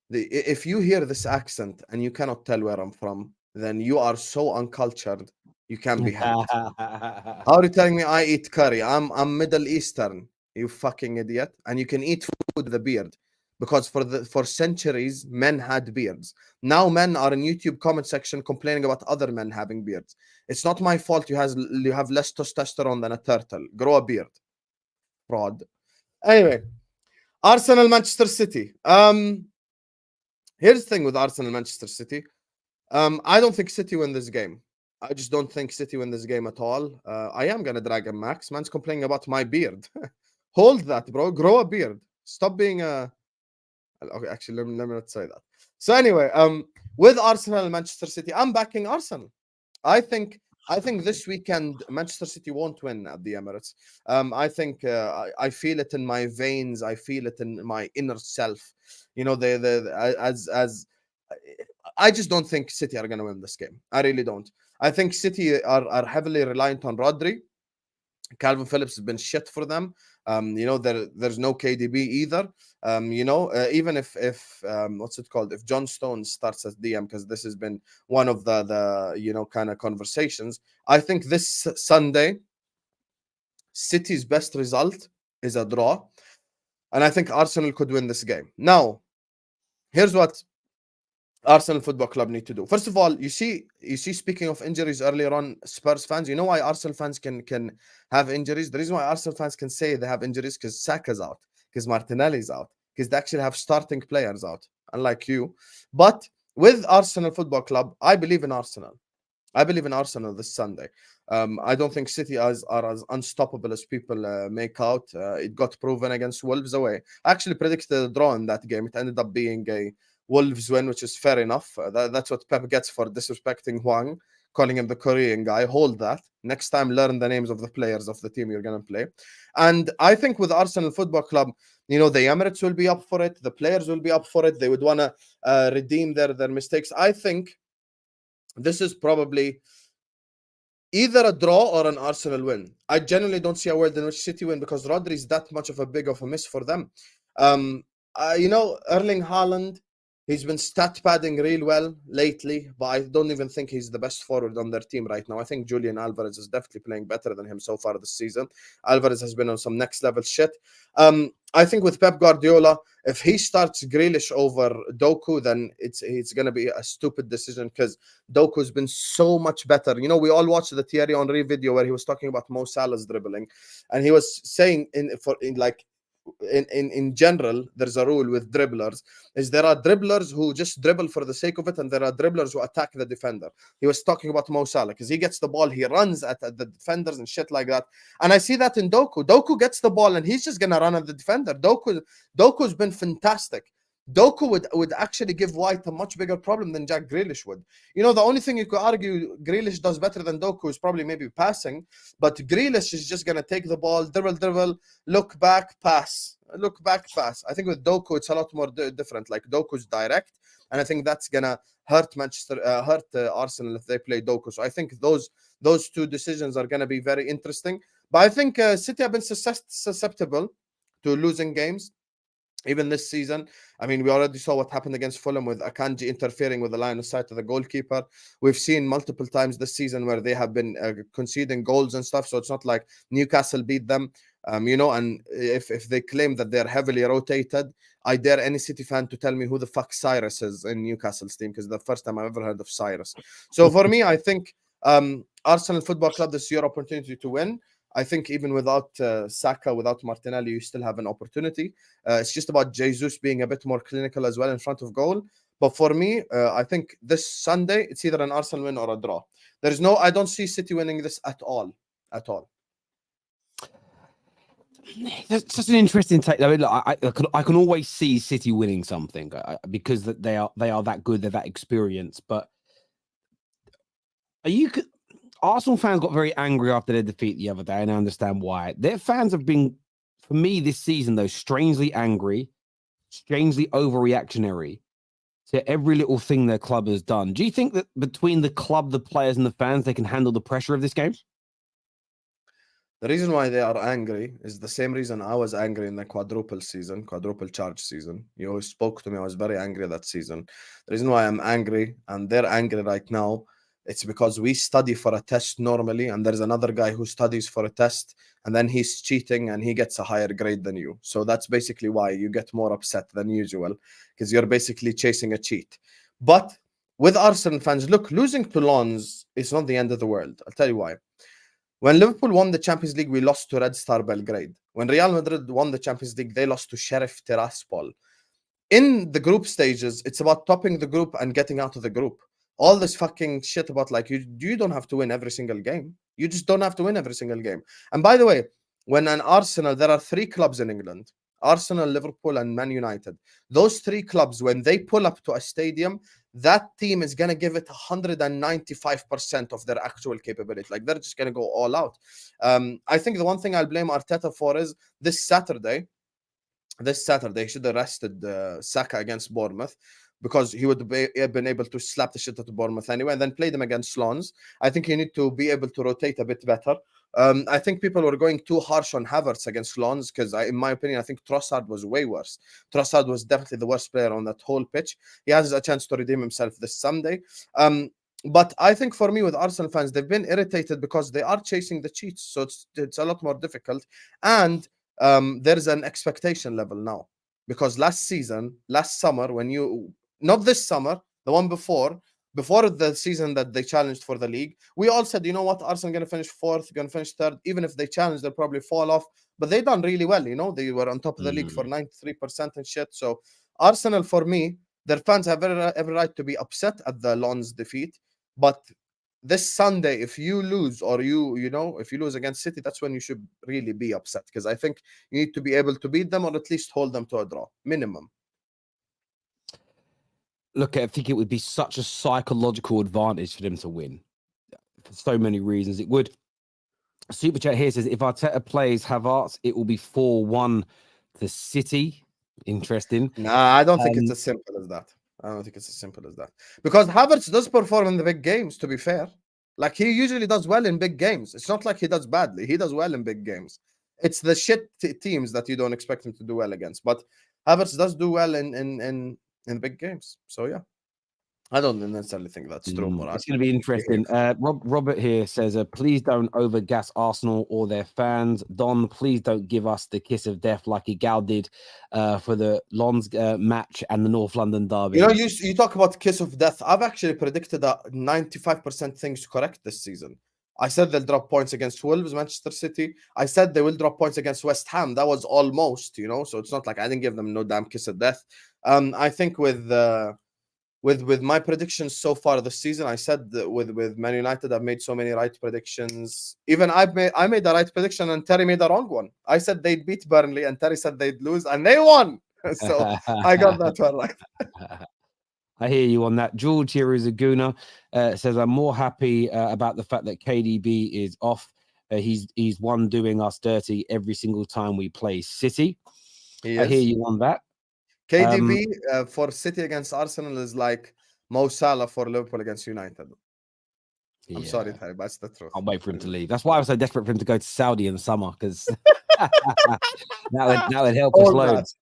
if you hear this accent and you cannot tell where I'm from, then you are so uncultured, you can't be helped. How are you telling me I eat curry? I'm Middle Eastern, you fucking idiot. And you can eat food with a beard. Because for centuries, men had beards. Now men are in YouTube comment section complaining about other men having beards. It's not my fault you have less testosterone than a turtle. Grow a beard. Fraud. Anyway, Arsenal, Manchester City. Here's the thing with Arsenal, Manchester City. I don't think City win this game. I just don't think City win this game at all. I am going to drag him, Max. Man's complaining about my beard. Hold that, bro. Grow a beard. Stop being a... Okay, actually, let me not say that. So anyway, with Arsenal and Manchester City, I'm backing Arsenal. I think this weekend Manchester City won't win at the Emirates. I think I feel it in my veins. I feel it in my inner self. You know, I just don't think City are going to win this game. I really don't. I think City are heavily reliant on Rodri. Calvin Phillips has been shit for them. You know, there's no KDB either. You know, even if what's it called? If John Stones starts as DM, because this has been one of the you know kind of conversations. I think this Sunday, City's best result is a draw, and I think Arsenal could win this game. Now, here's what Arsenal Football Club need to do. First of all, you see, speaking of injuries earlier on, Spurs fans, you know why Arsenal fans can have injuries? The reason why Arsenal fans can say they have injuries because Saka's out, because Martinelli's out, because they actually have starting players out, unlike you. But with Arsenal Football Club, I believe in Arsenal. I believe in Arsenal this Sunday. I don't think City are as unstoppable as people make out. It got proven against Wolves away. I actually predicted a draw in that game. It ended up being a Wolves win, which is fair enough. That's what Pep gets for disrespecting Hwang, calling him the Korean guy. Hold that. Next time, learn the names of the players of the team you're going to play. And I think with Arsenal Football Club, the Emirates will be up for it. The players will be up for it. They would want to redeem their mistakes. I think this is probably either a draw or an Arsenal win. I genuinely don't see a world in which City win because Rodri is that much of a big of a miss for them. Erling Haaland, he's been stat padding real well lately, but I don't even think he's the best forward on their team right now. I think Julian Alvarez is definitely playing better than him so far this season. Alvarez has been on some next level shit. I think with Pep Guardiola, if he starts Grealish over Doku, then it's going to be a stupid decision because Doku's been so much better. We all watched the Thierry Henry video where he was talking about Mo Salah's dribbling, and he was saying in general, there's a rule with dribblers is there are dribblers who just dribble for the sake of it, and there are dribblers who attack the defender. He was talking about Mo Salah because he gets the ball, he runs at the defenders and shit like that. And I see that in Doku. Doku gets the ball and he's just gonna run at the defender. Doku's been fantastic. Doku would actually give White a much bigger problem than Jack Grealish would. The only thing you could argue Grealish does better than Doku is probably maybe passing, but Grealish is just going to take the ball, dribble, look back, pass. Look back, pass. I think with Doku, it's a lot more different. Like, Doku's direct, and I think that's going to hurt Arsenal if they play Doku. So I think those two decisions are going to be very interesting. But I think City have been susceptible to losing games. Even this season, we already saw what happened against Fulham with Akanji interfering with the line of sight of the goalkeeper. We've seen multiple times this season where they have been conceding goals and stuff. So it's not like Newcastle beat them, and if they claim that they're heavily rotated, I dare any City fan to tell me who the fuck Cyrus is in Newcastle's team, because the first time I've ever heard of Cyrus. So for me, I think Arsenal Football Club, this is your opportunity to win. I think even without Saka, without Martinelli, you still have an opportunity. It's just about Jesus being a bit more clinical as well in front of goal. But for me, I think this Sunday, it's either an Arsenal win or a draw. I don't see City winning this at all. At all. That's such an interesting take. I can always see City winning something because they are that good, they're that experienced. But Arsenal fans got very angry after their defeat the other day, and I understand why. Their fans have been, for me this season, though, strangely angry, strangely overreactionary to every little thing their club has done. Do you think that between the club, the players, and the fans, they can handle the pressure of this game? The reason why they are angry is the same reason I was angry in the quadruple charge season. You spoke to me, I was very angry that season. The reason why I'm angry, and they're angry right now, it's because we study for a test normally, and there's another guy who studies for a test, and then he's cheating and he gets a higher grade than you. So that's basically why you get more upset than usual, because you're basically chasing a cheat. But with Arsenal fans, look, losing to Lens is not the end of the world. I'll tell you why. When Liverpool won the Champions League, we lost to Red Star Belgrade. When Real Madrid won the Champions League, they lost to Sheriff Tiraspol. In the group stages, it's about topping the group and getting out of the group. All this fucking shit about you don't have to win every single game. You just don't have to win every single game. And by the way, when an Arsenal, there are 3 clubs in England: Arsenal, Liverpool, and Man United. Those 3 clubs, when they pull up to a stadium, that team is going to give it 195% of their actual capability. They're just going to go all out. I think the one thing I'll blame Arteta for is this Saturday, he should have rested Saka against Bournemouth, because he would have been able to slap the shit out of Bournemouth anyway, and then play them against Lens. I think you need to be able to rotate a bit better. I think people were going too harsh on Havertz against Lens, because in my opinion, I think Trossard was way worse. Trossard was definitely the worst player on that whole pitch. He has a chance to redeem himself this Sunday. But I think for me, with Arsenal fans, they've been irritated because they are chasing the cheats. So it's a lot more difficult. And there's an expectation level now. Because last summer, not this summer, the one before the season that they challenged for the league, we all said, you know what, Arsenal going to finish 4th, going to finish 3rd. Even if they challenge, they'll probably fall off. But they done really well, They were on top of the league for 93% and shit. So Arsenal, for me, their fans have every right to be upset at the Lens defeat. But this Sunday, if you lose or if you lose against City, that's when you should really be upset, because I think you need to be able to beat them or at least hold them to a draw minimum. Look, I think it would be such a psychological advantage for them to win for so many reasons. It would. Super chat here says if Arteta plays Havertz, it will be 4-1 to City. Interesting. Nah, I don't think it's as simple as that. I don't think it's as simple as that, because Havertz does perform in the big games, to be fair. Like, he usually does well in big games. It's not like he does badly. He does well in big games. It's the shit teams that you don't expect him to do well against. But Havertz does do well in big games. So yeah, I don't necessarily think that's true. It's going to be interesting. Robert here says, please don't overgas Arsenal or their fans. Don, please don't give us the kiss of death like Igal did for the Lons match and the North London derby. You know, you talk about kiss of death. I've actually predicted that 95% things correct this season. I said they'll drop points against Wolves, Manchester City. I said they will drop points against West Ham. That was almost, so it's not like I didn't give them no damn kiss of death. I think with my predictions so far this season, I said that with Man United, I've made so many right predictions. Even I made a right prediction and Terry made a wrong one. I said they'd beat Burnley and Terry said they'd lose and they won. So I got that one right. I hear you on that. George here is a gooner. Says I'm more happy about the fact that KDB is off. He's one doing us dirty every single time we play City. I hear you on that. KDB for City against Arsenal is like Mo Salah for Liverpool against United. I'm sorry, Ty, but that's the truth. I'll wait for him to leave. That's why I was so desperate for him to go to Saudi in the summer, because that would help us loads.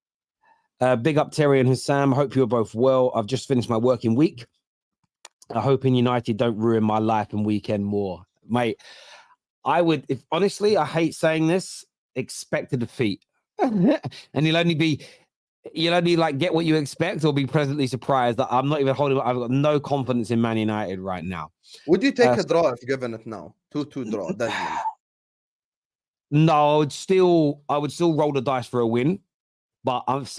Big up Terry and Hussam. Hope you're both well. I've just finished my working week. I hope in United don't ruin my life and weekend more. Mate, I would, if honestly, I hate saying this, expect a defeat. And you'll only like get what you expect or be pleasantly surprised that I'm not even holding. I've got no confidence in Man United right now. Would you take a draw if given it now? 2-2 draw, deadly. No, I would still roll the dice for a win, but I've just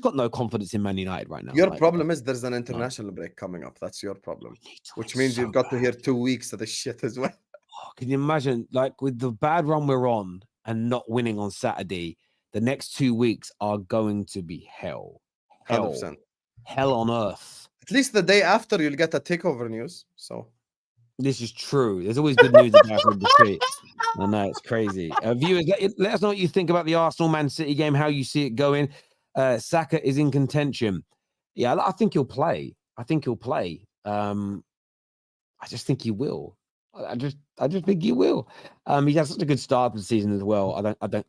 got no confidence in Man United right now. Your problem is there's an international break coming up. That's your problem, which means you've got to hear 2 weeks of the shit as well. Oh, can you imagine, like, with the bad run we're on and not winning on Saturday, the next 2 weeks are going to be hell. 100%. Hell on earth. At least the day after, you'll get a takeover news. So this is true. There's always good news about the defeat. I know, it's crazy. Viewers, let us know what you think about the Arsenal-Man City game, how you see it going. Saka is in contention. Yeah, I think he'll play. I just think he will. I just think he will. He has such a good start to the season as well. I don't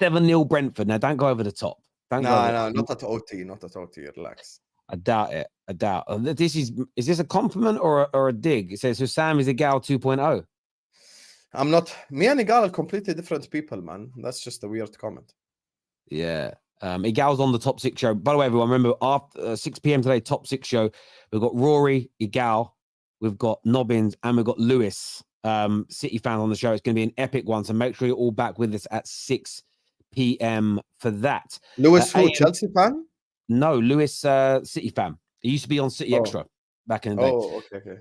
7-0 Brentford. Now, don't go over the top. No, not at OT. Not at OT. Relax. I doubt it. Is this a compliment or a dig? It says, so Sam is a gal 2.0. I'm not. Me and Igal are completely different people, man. That's just a weird comment. Yeah. Igal's on the top 6 show. By the way, everyone, remember, after 6 p.m. today, top 6 show, we've got Rory, Igal, we've got Nobbins, and we've got Lewis, City fan on the show. It's going to be an epic one, so make sure you're all back with us at 6 p.m. for that. Lewis, Chelsea fan? No, Lewis, City fan. He used to be on City Extra back in the day. Oh, okay.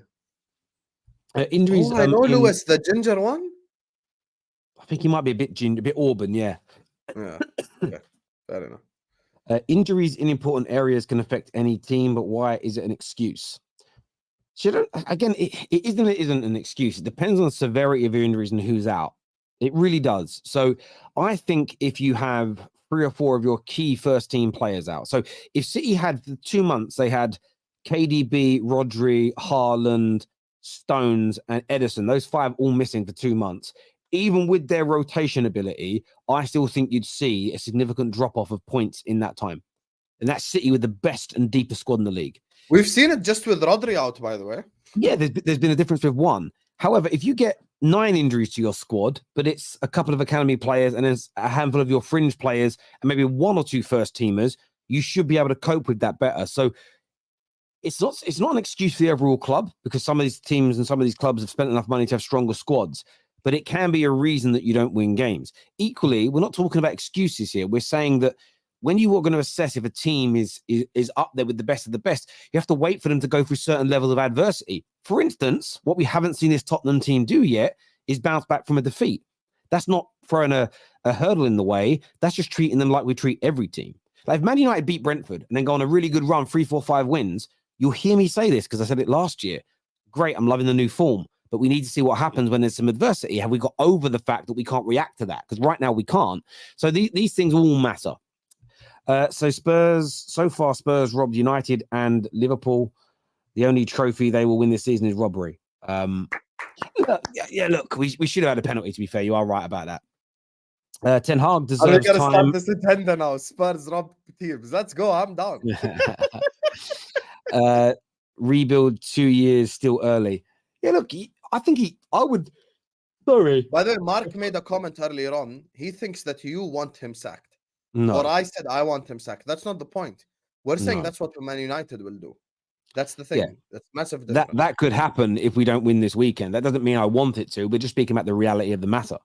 Injuries. I know Lewis, the ginger one. I think he might be a bit Auburn, yeah. Yeah, fair enough. Injuries in important areas can affect any team, but why is it an excuse? Again, it isn't an excuse. It depends on the severity of your injuries and who's out. It really does. So I think if you have 3 or 4 of your key first team players out. So if City had 2 months, they had KDB, Rodri, Haaland, Stones, and Edison, those 5 all missing for 2 months. Even with their rotation ability, I still think you'd see a significant drop-off of points in that time. And that's City with the best and deepest squad in the league. We've seen it just with Rodri out, by the way. Yeah, there's been a difference with 1. However, if you get 9 injuries to your squad, but it's a couple of academy players and there's a handful of your fringe players and maybe 1 or 2 first teamers, you should be able to cope with that better. So it's not an excuse for the overall club, because some of these teams and some of these clubs have spent enough money to have stronger squads, but it can be a reason that you don't win games. Equally, we're not talking about excuses here. We're saying that when you are going to assess if a team is up there with the best of the best, you have to wait for them to go through certain levels of adversity. For instance, what we haven't seen this Tottenham team do yet is bounce back from a defeat. That's not throwing a hurdle in the way. That's just treating them like we treat every team. Like if Man United beat Brentford and then go on a really good run, 3, 4, 5 wins, you'll hear me say this because I said it last year. Great, I'm loving the new form. But we need to see what happens when there's some adversity. Have we got over the fact that we can't react to that? Because right now we can't. So these things all matter. So Spurs robbed United and Liverpool. The only trophy they will win this season is robbery. Look, we should have had a penalty, to be fair. You are right about that. Ten Hag deserves time. Start this agenda now. Spurs robbed teams. Let's go. I'm down. Rebuild 2 years still early. Yeah, look, I would. Sorry. By the way, Mark made a comment earlier on. He thinks that you want him sacked. No. Or I said I want him sacked. That's not the point. We're saying that's what Man United will do. That's the thing. Yeah. That's massive difference. That could happen if we don't win this weekend. That doesn't mean I want it to. We're just speaking about the reality of the matter.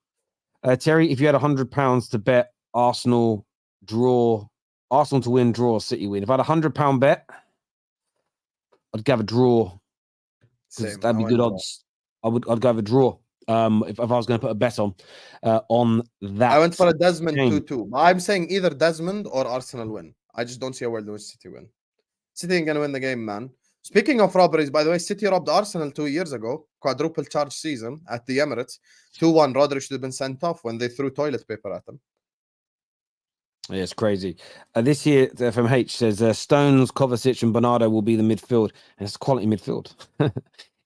Terry, if you had £100 to bet Arsenal to win, draw, City win. If I had £100 bet, I'd go have a draw. That'd be good odds. I'd go have a draw. If I was going to put a bet on that. I went for a Desmond 2-2. I'm saying either Desmond or Arsenal win. I just don't see a world in which City win. City ain't going to win the game, man. Speaking of robberies, by the way, City robbed Arsenal 2 years ago. Quadruple charge season at the Emirates. 2-1. Rodri should have been sent off when they threw toilet paper at him. Yeah, it's crazy. This year, FMH says Stones, Kovacic, and Bernardo will be the midfield, and it's quality midfield.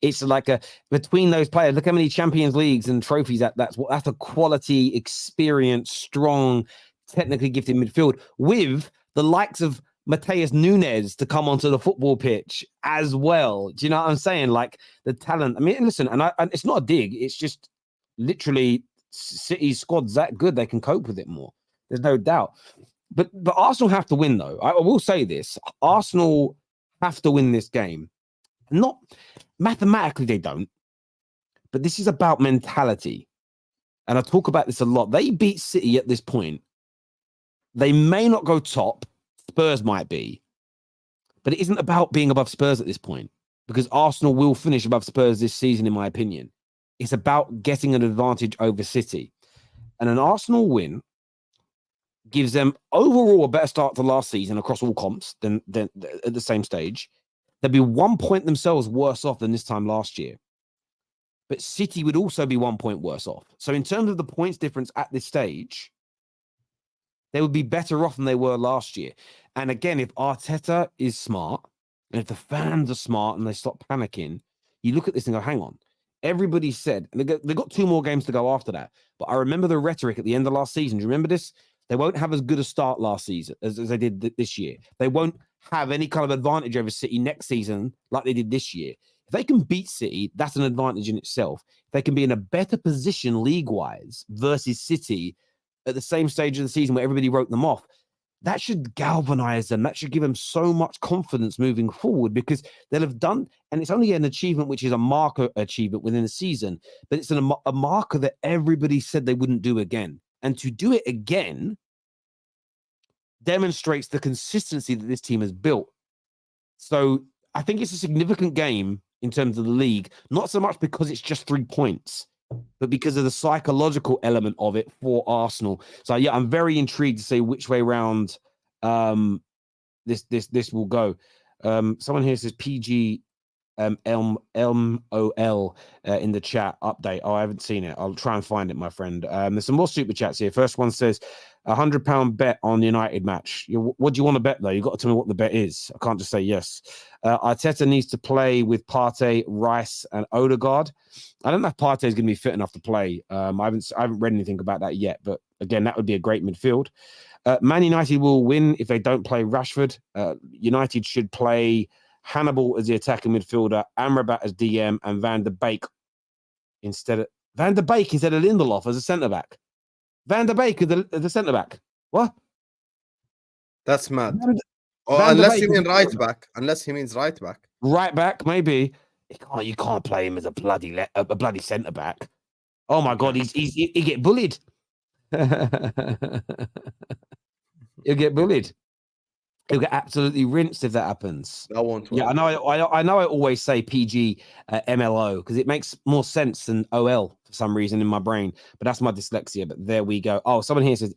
It's like between those players. Look how many Champions Leagues and trophies that's a quality, experienced, strong, technically gifted midfield with the likes of Mateus Nunes to come onto the football pitch as well. Do you know what I'm saying? Like the talent. I mean, listen, and it's not a dig. It's just literally City's squad's that good. They can cope with it more. There's no doubt. But Arsenal have to win, though. I will say this. Arsenal have to win this game. Not mathematically, they don't. But this is about mentality. And I talk about this a lot. They beat City at this point. They may not go top. Spurs might be. But it isn't about being above Spurs at this point. Because Arsenal will finish above Spurs this season, in my opinion. It's about getting an advantage over City. And an Arsenal win gives them overall a better start to last season across all comps than at the same stage. They'll be 1 point themselves worse off than this time last year. But City would also be 1 point worse off. So in terms of the points difference at this stage, they would be better off than they were last year. And again, if Arteta is smart, and if the fans are smart and they stop panicking, you look at this and go, hang on. Everybody said, and they got 2 more games to go after that. But I remember the rhetoric at the end of last season. Do you remember this? They won't have as good a start last season as they did this year. They won't have any kind of advantage over City next season like they did this year. If they can beat City, that's an advantage in itself. If they can be in a better position league-wise versus City at the same stage of the season where everybody wrote them off, that should galvanize them. That should give them so much confidence moving forward because they'll have done, and it's only an achievement which is a marker achievement within the season, but it's a marker that everybody said they wouldn't do again. And to do it again demonstrates the consistency that this team has built. So I think it's a significant game in terms of the league, not so much because it's just 3 points, but because of the psychological element of it for Arsenal. So yeah, I'm very intrigued to see which way round this will go. Someone here says PG MOL in the chat update. Oh, I haven't seen it. I'll try and find it, my friend. There's some more super chats here. First one says £100 bet on the United match. What do you want to bet though? You've got to tell me what the bet is. I can't just say yes. Arteta needs to play with Partey, Rice, and Odegaard. I don't know if Partey is going to be fit enough to play. I haven't read anything about that yet, but again, that would be a great midfield. Man United will win if they don't play Rashford. United should play Hannibal as the attacking midfielder, Amrabat as DM, and Van der Beek instead of Lindelof as a centre back. Van der Beek as the centre back. What? That's mad. Unless you mean right back. Unless he means right back. Right back, maybe. You can't play him as a bloody centre back. Oh my God, he get bullied. He'll get bullied. He'll get absolutely rinsed if that happens. That won't work. Yeah, I know. I know. I always say PG MLO because it makes more sense than OL for some reason in my brain. But that's my dyslexia. But there we go. Oh, someone here says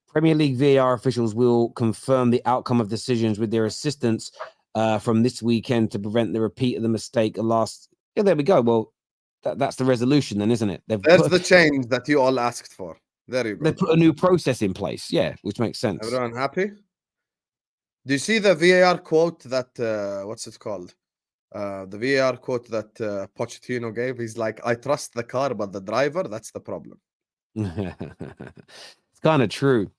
Premier League VAR officials will confirm the outcome of decisions with their assistants from this weekend to prevent the repeat of the mistake last. Yeah, there we go. Well, that's the resolution, then, isn't it? There's the change that you all asked for. There you go. They put a new process in place. Yeah, which makes sense. Everyone happy? Do you see the VAR quote that what's it called? The VAR quote that Pochettino gave. He's like, "I trust the car, but the driver, that's the problem." It's kind of true.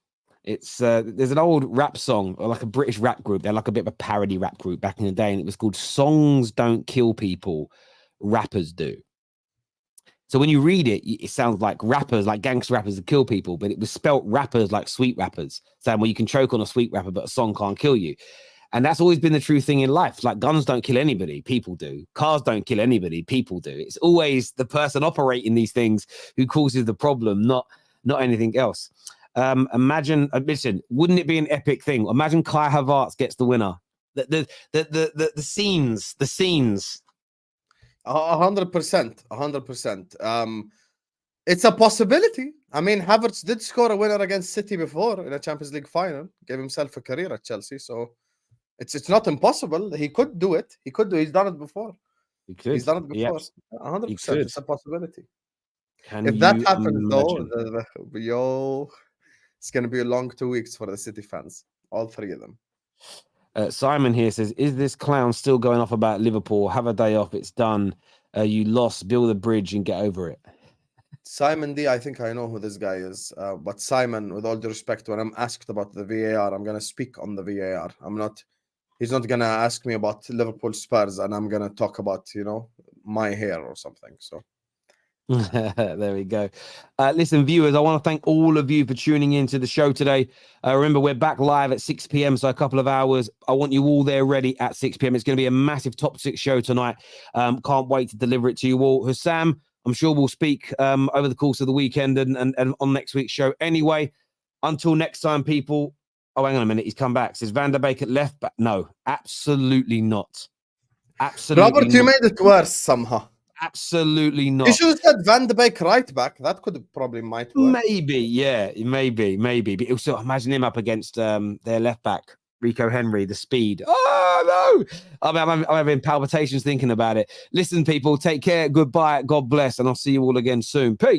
It's there's an old rap song, or like a British rap group. They're like a bit of a parody rap group back in the day, and it was called "Songs Don't Kill People, Rappers Do." So when you read it, it sounds like rappers, like gangster rappers that kill people, but it was spelt rappers like sweet rappers, saying, well, you can choke on a sweet rapper, but a song can't kill you. And that's always been the true thing in life. Like guns don't kill anybody, people do. Cars don't kill anybody, people do. It's always the person operating these things who causes the problem, not anything else. Listen, wouldn't it be an epic thing? Imagine Kai Havertz gets the winner. The scenes. 100%, 100%. It's a possibility. I mean, Havertz did score a winner against City before in a Champions League final, gave himself a career at Chelsea. So it's not impossible. He could do it. He's done it before. He's done it before. 100%. It's a possibility. If that happens, though, it's going to be a long 2 weeks for the City fans, all three of them. Simon here says, is this clown still going off about Liverpool? Have a day off. It's done. You lost. Build a bridge and get over it. Simon D, I think I know who this guy is. But Simon, with all due respect, when I'm asked about the VAR, I'm going to speak on the VAR. He's not going to ask me about Liverpool Spurs, and I'm going to talk about, my hair or something. So. There we go. Listen, viewers, I want to thank all of you for tuning into the show today. Remember, we're back live at 6 p.m, so a couple of hours. I want you all there ready at 6 p.m. It's going to be a massive top 6 show tonight. Can't wait to deliver it to you all. Hussam, I'm sure we'll speak over the course of the weekend and on next week's show. Anyway, until next time, people. Oh, hang on a minute. He's come back. Says Van der Beek at left back. No, absolutely not. Absolutely Robert, you made it worse somehow. Absolutely not. You should have said Van der Beek right back. That might work. Maybe, yeah, maybe. But also imagine him up against their left back, Rico Henry, the speed. Oh no! I'm having palpitations thinking about it. Listen, people, take care. Goodbye. God bless, and I'll see you all again soon. Peace.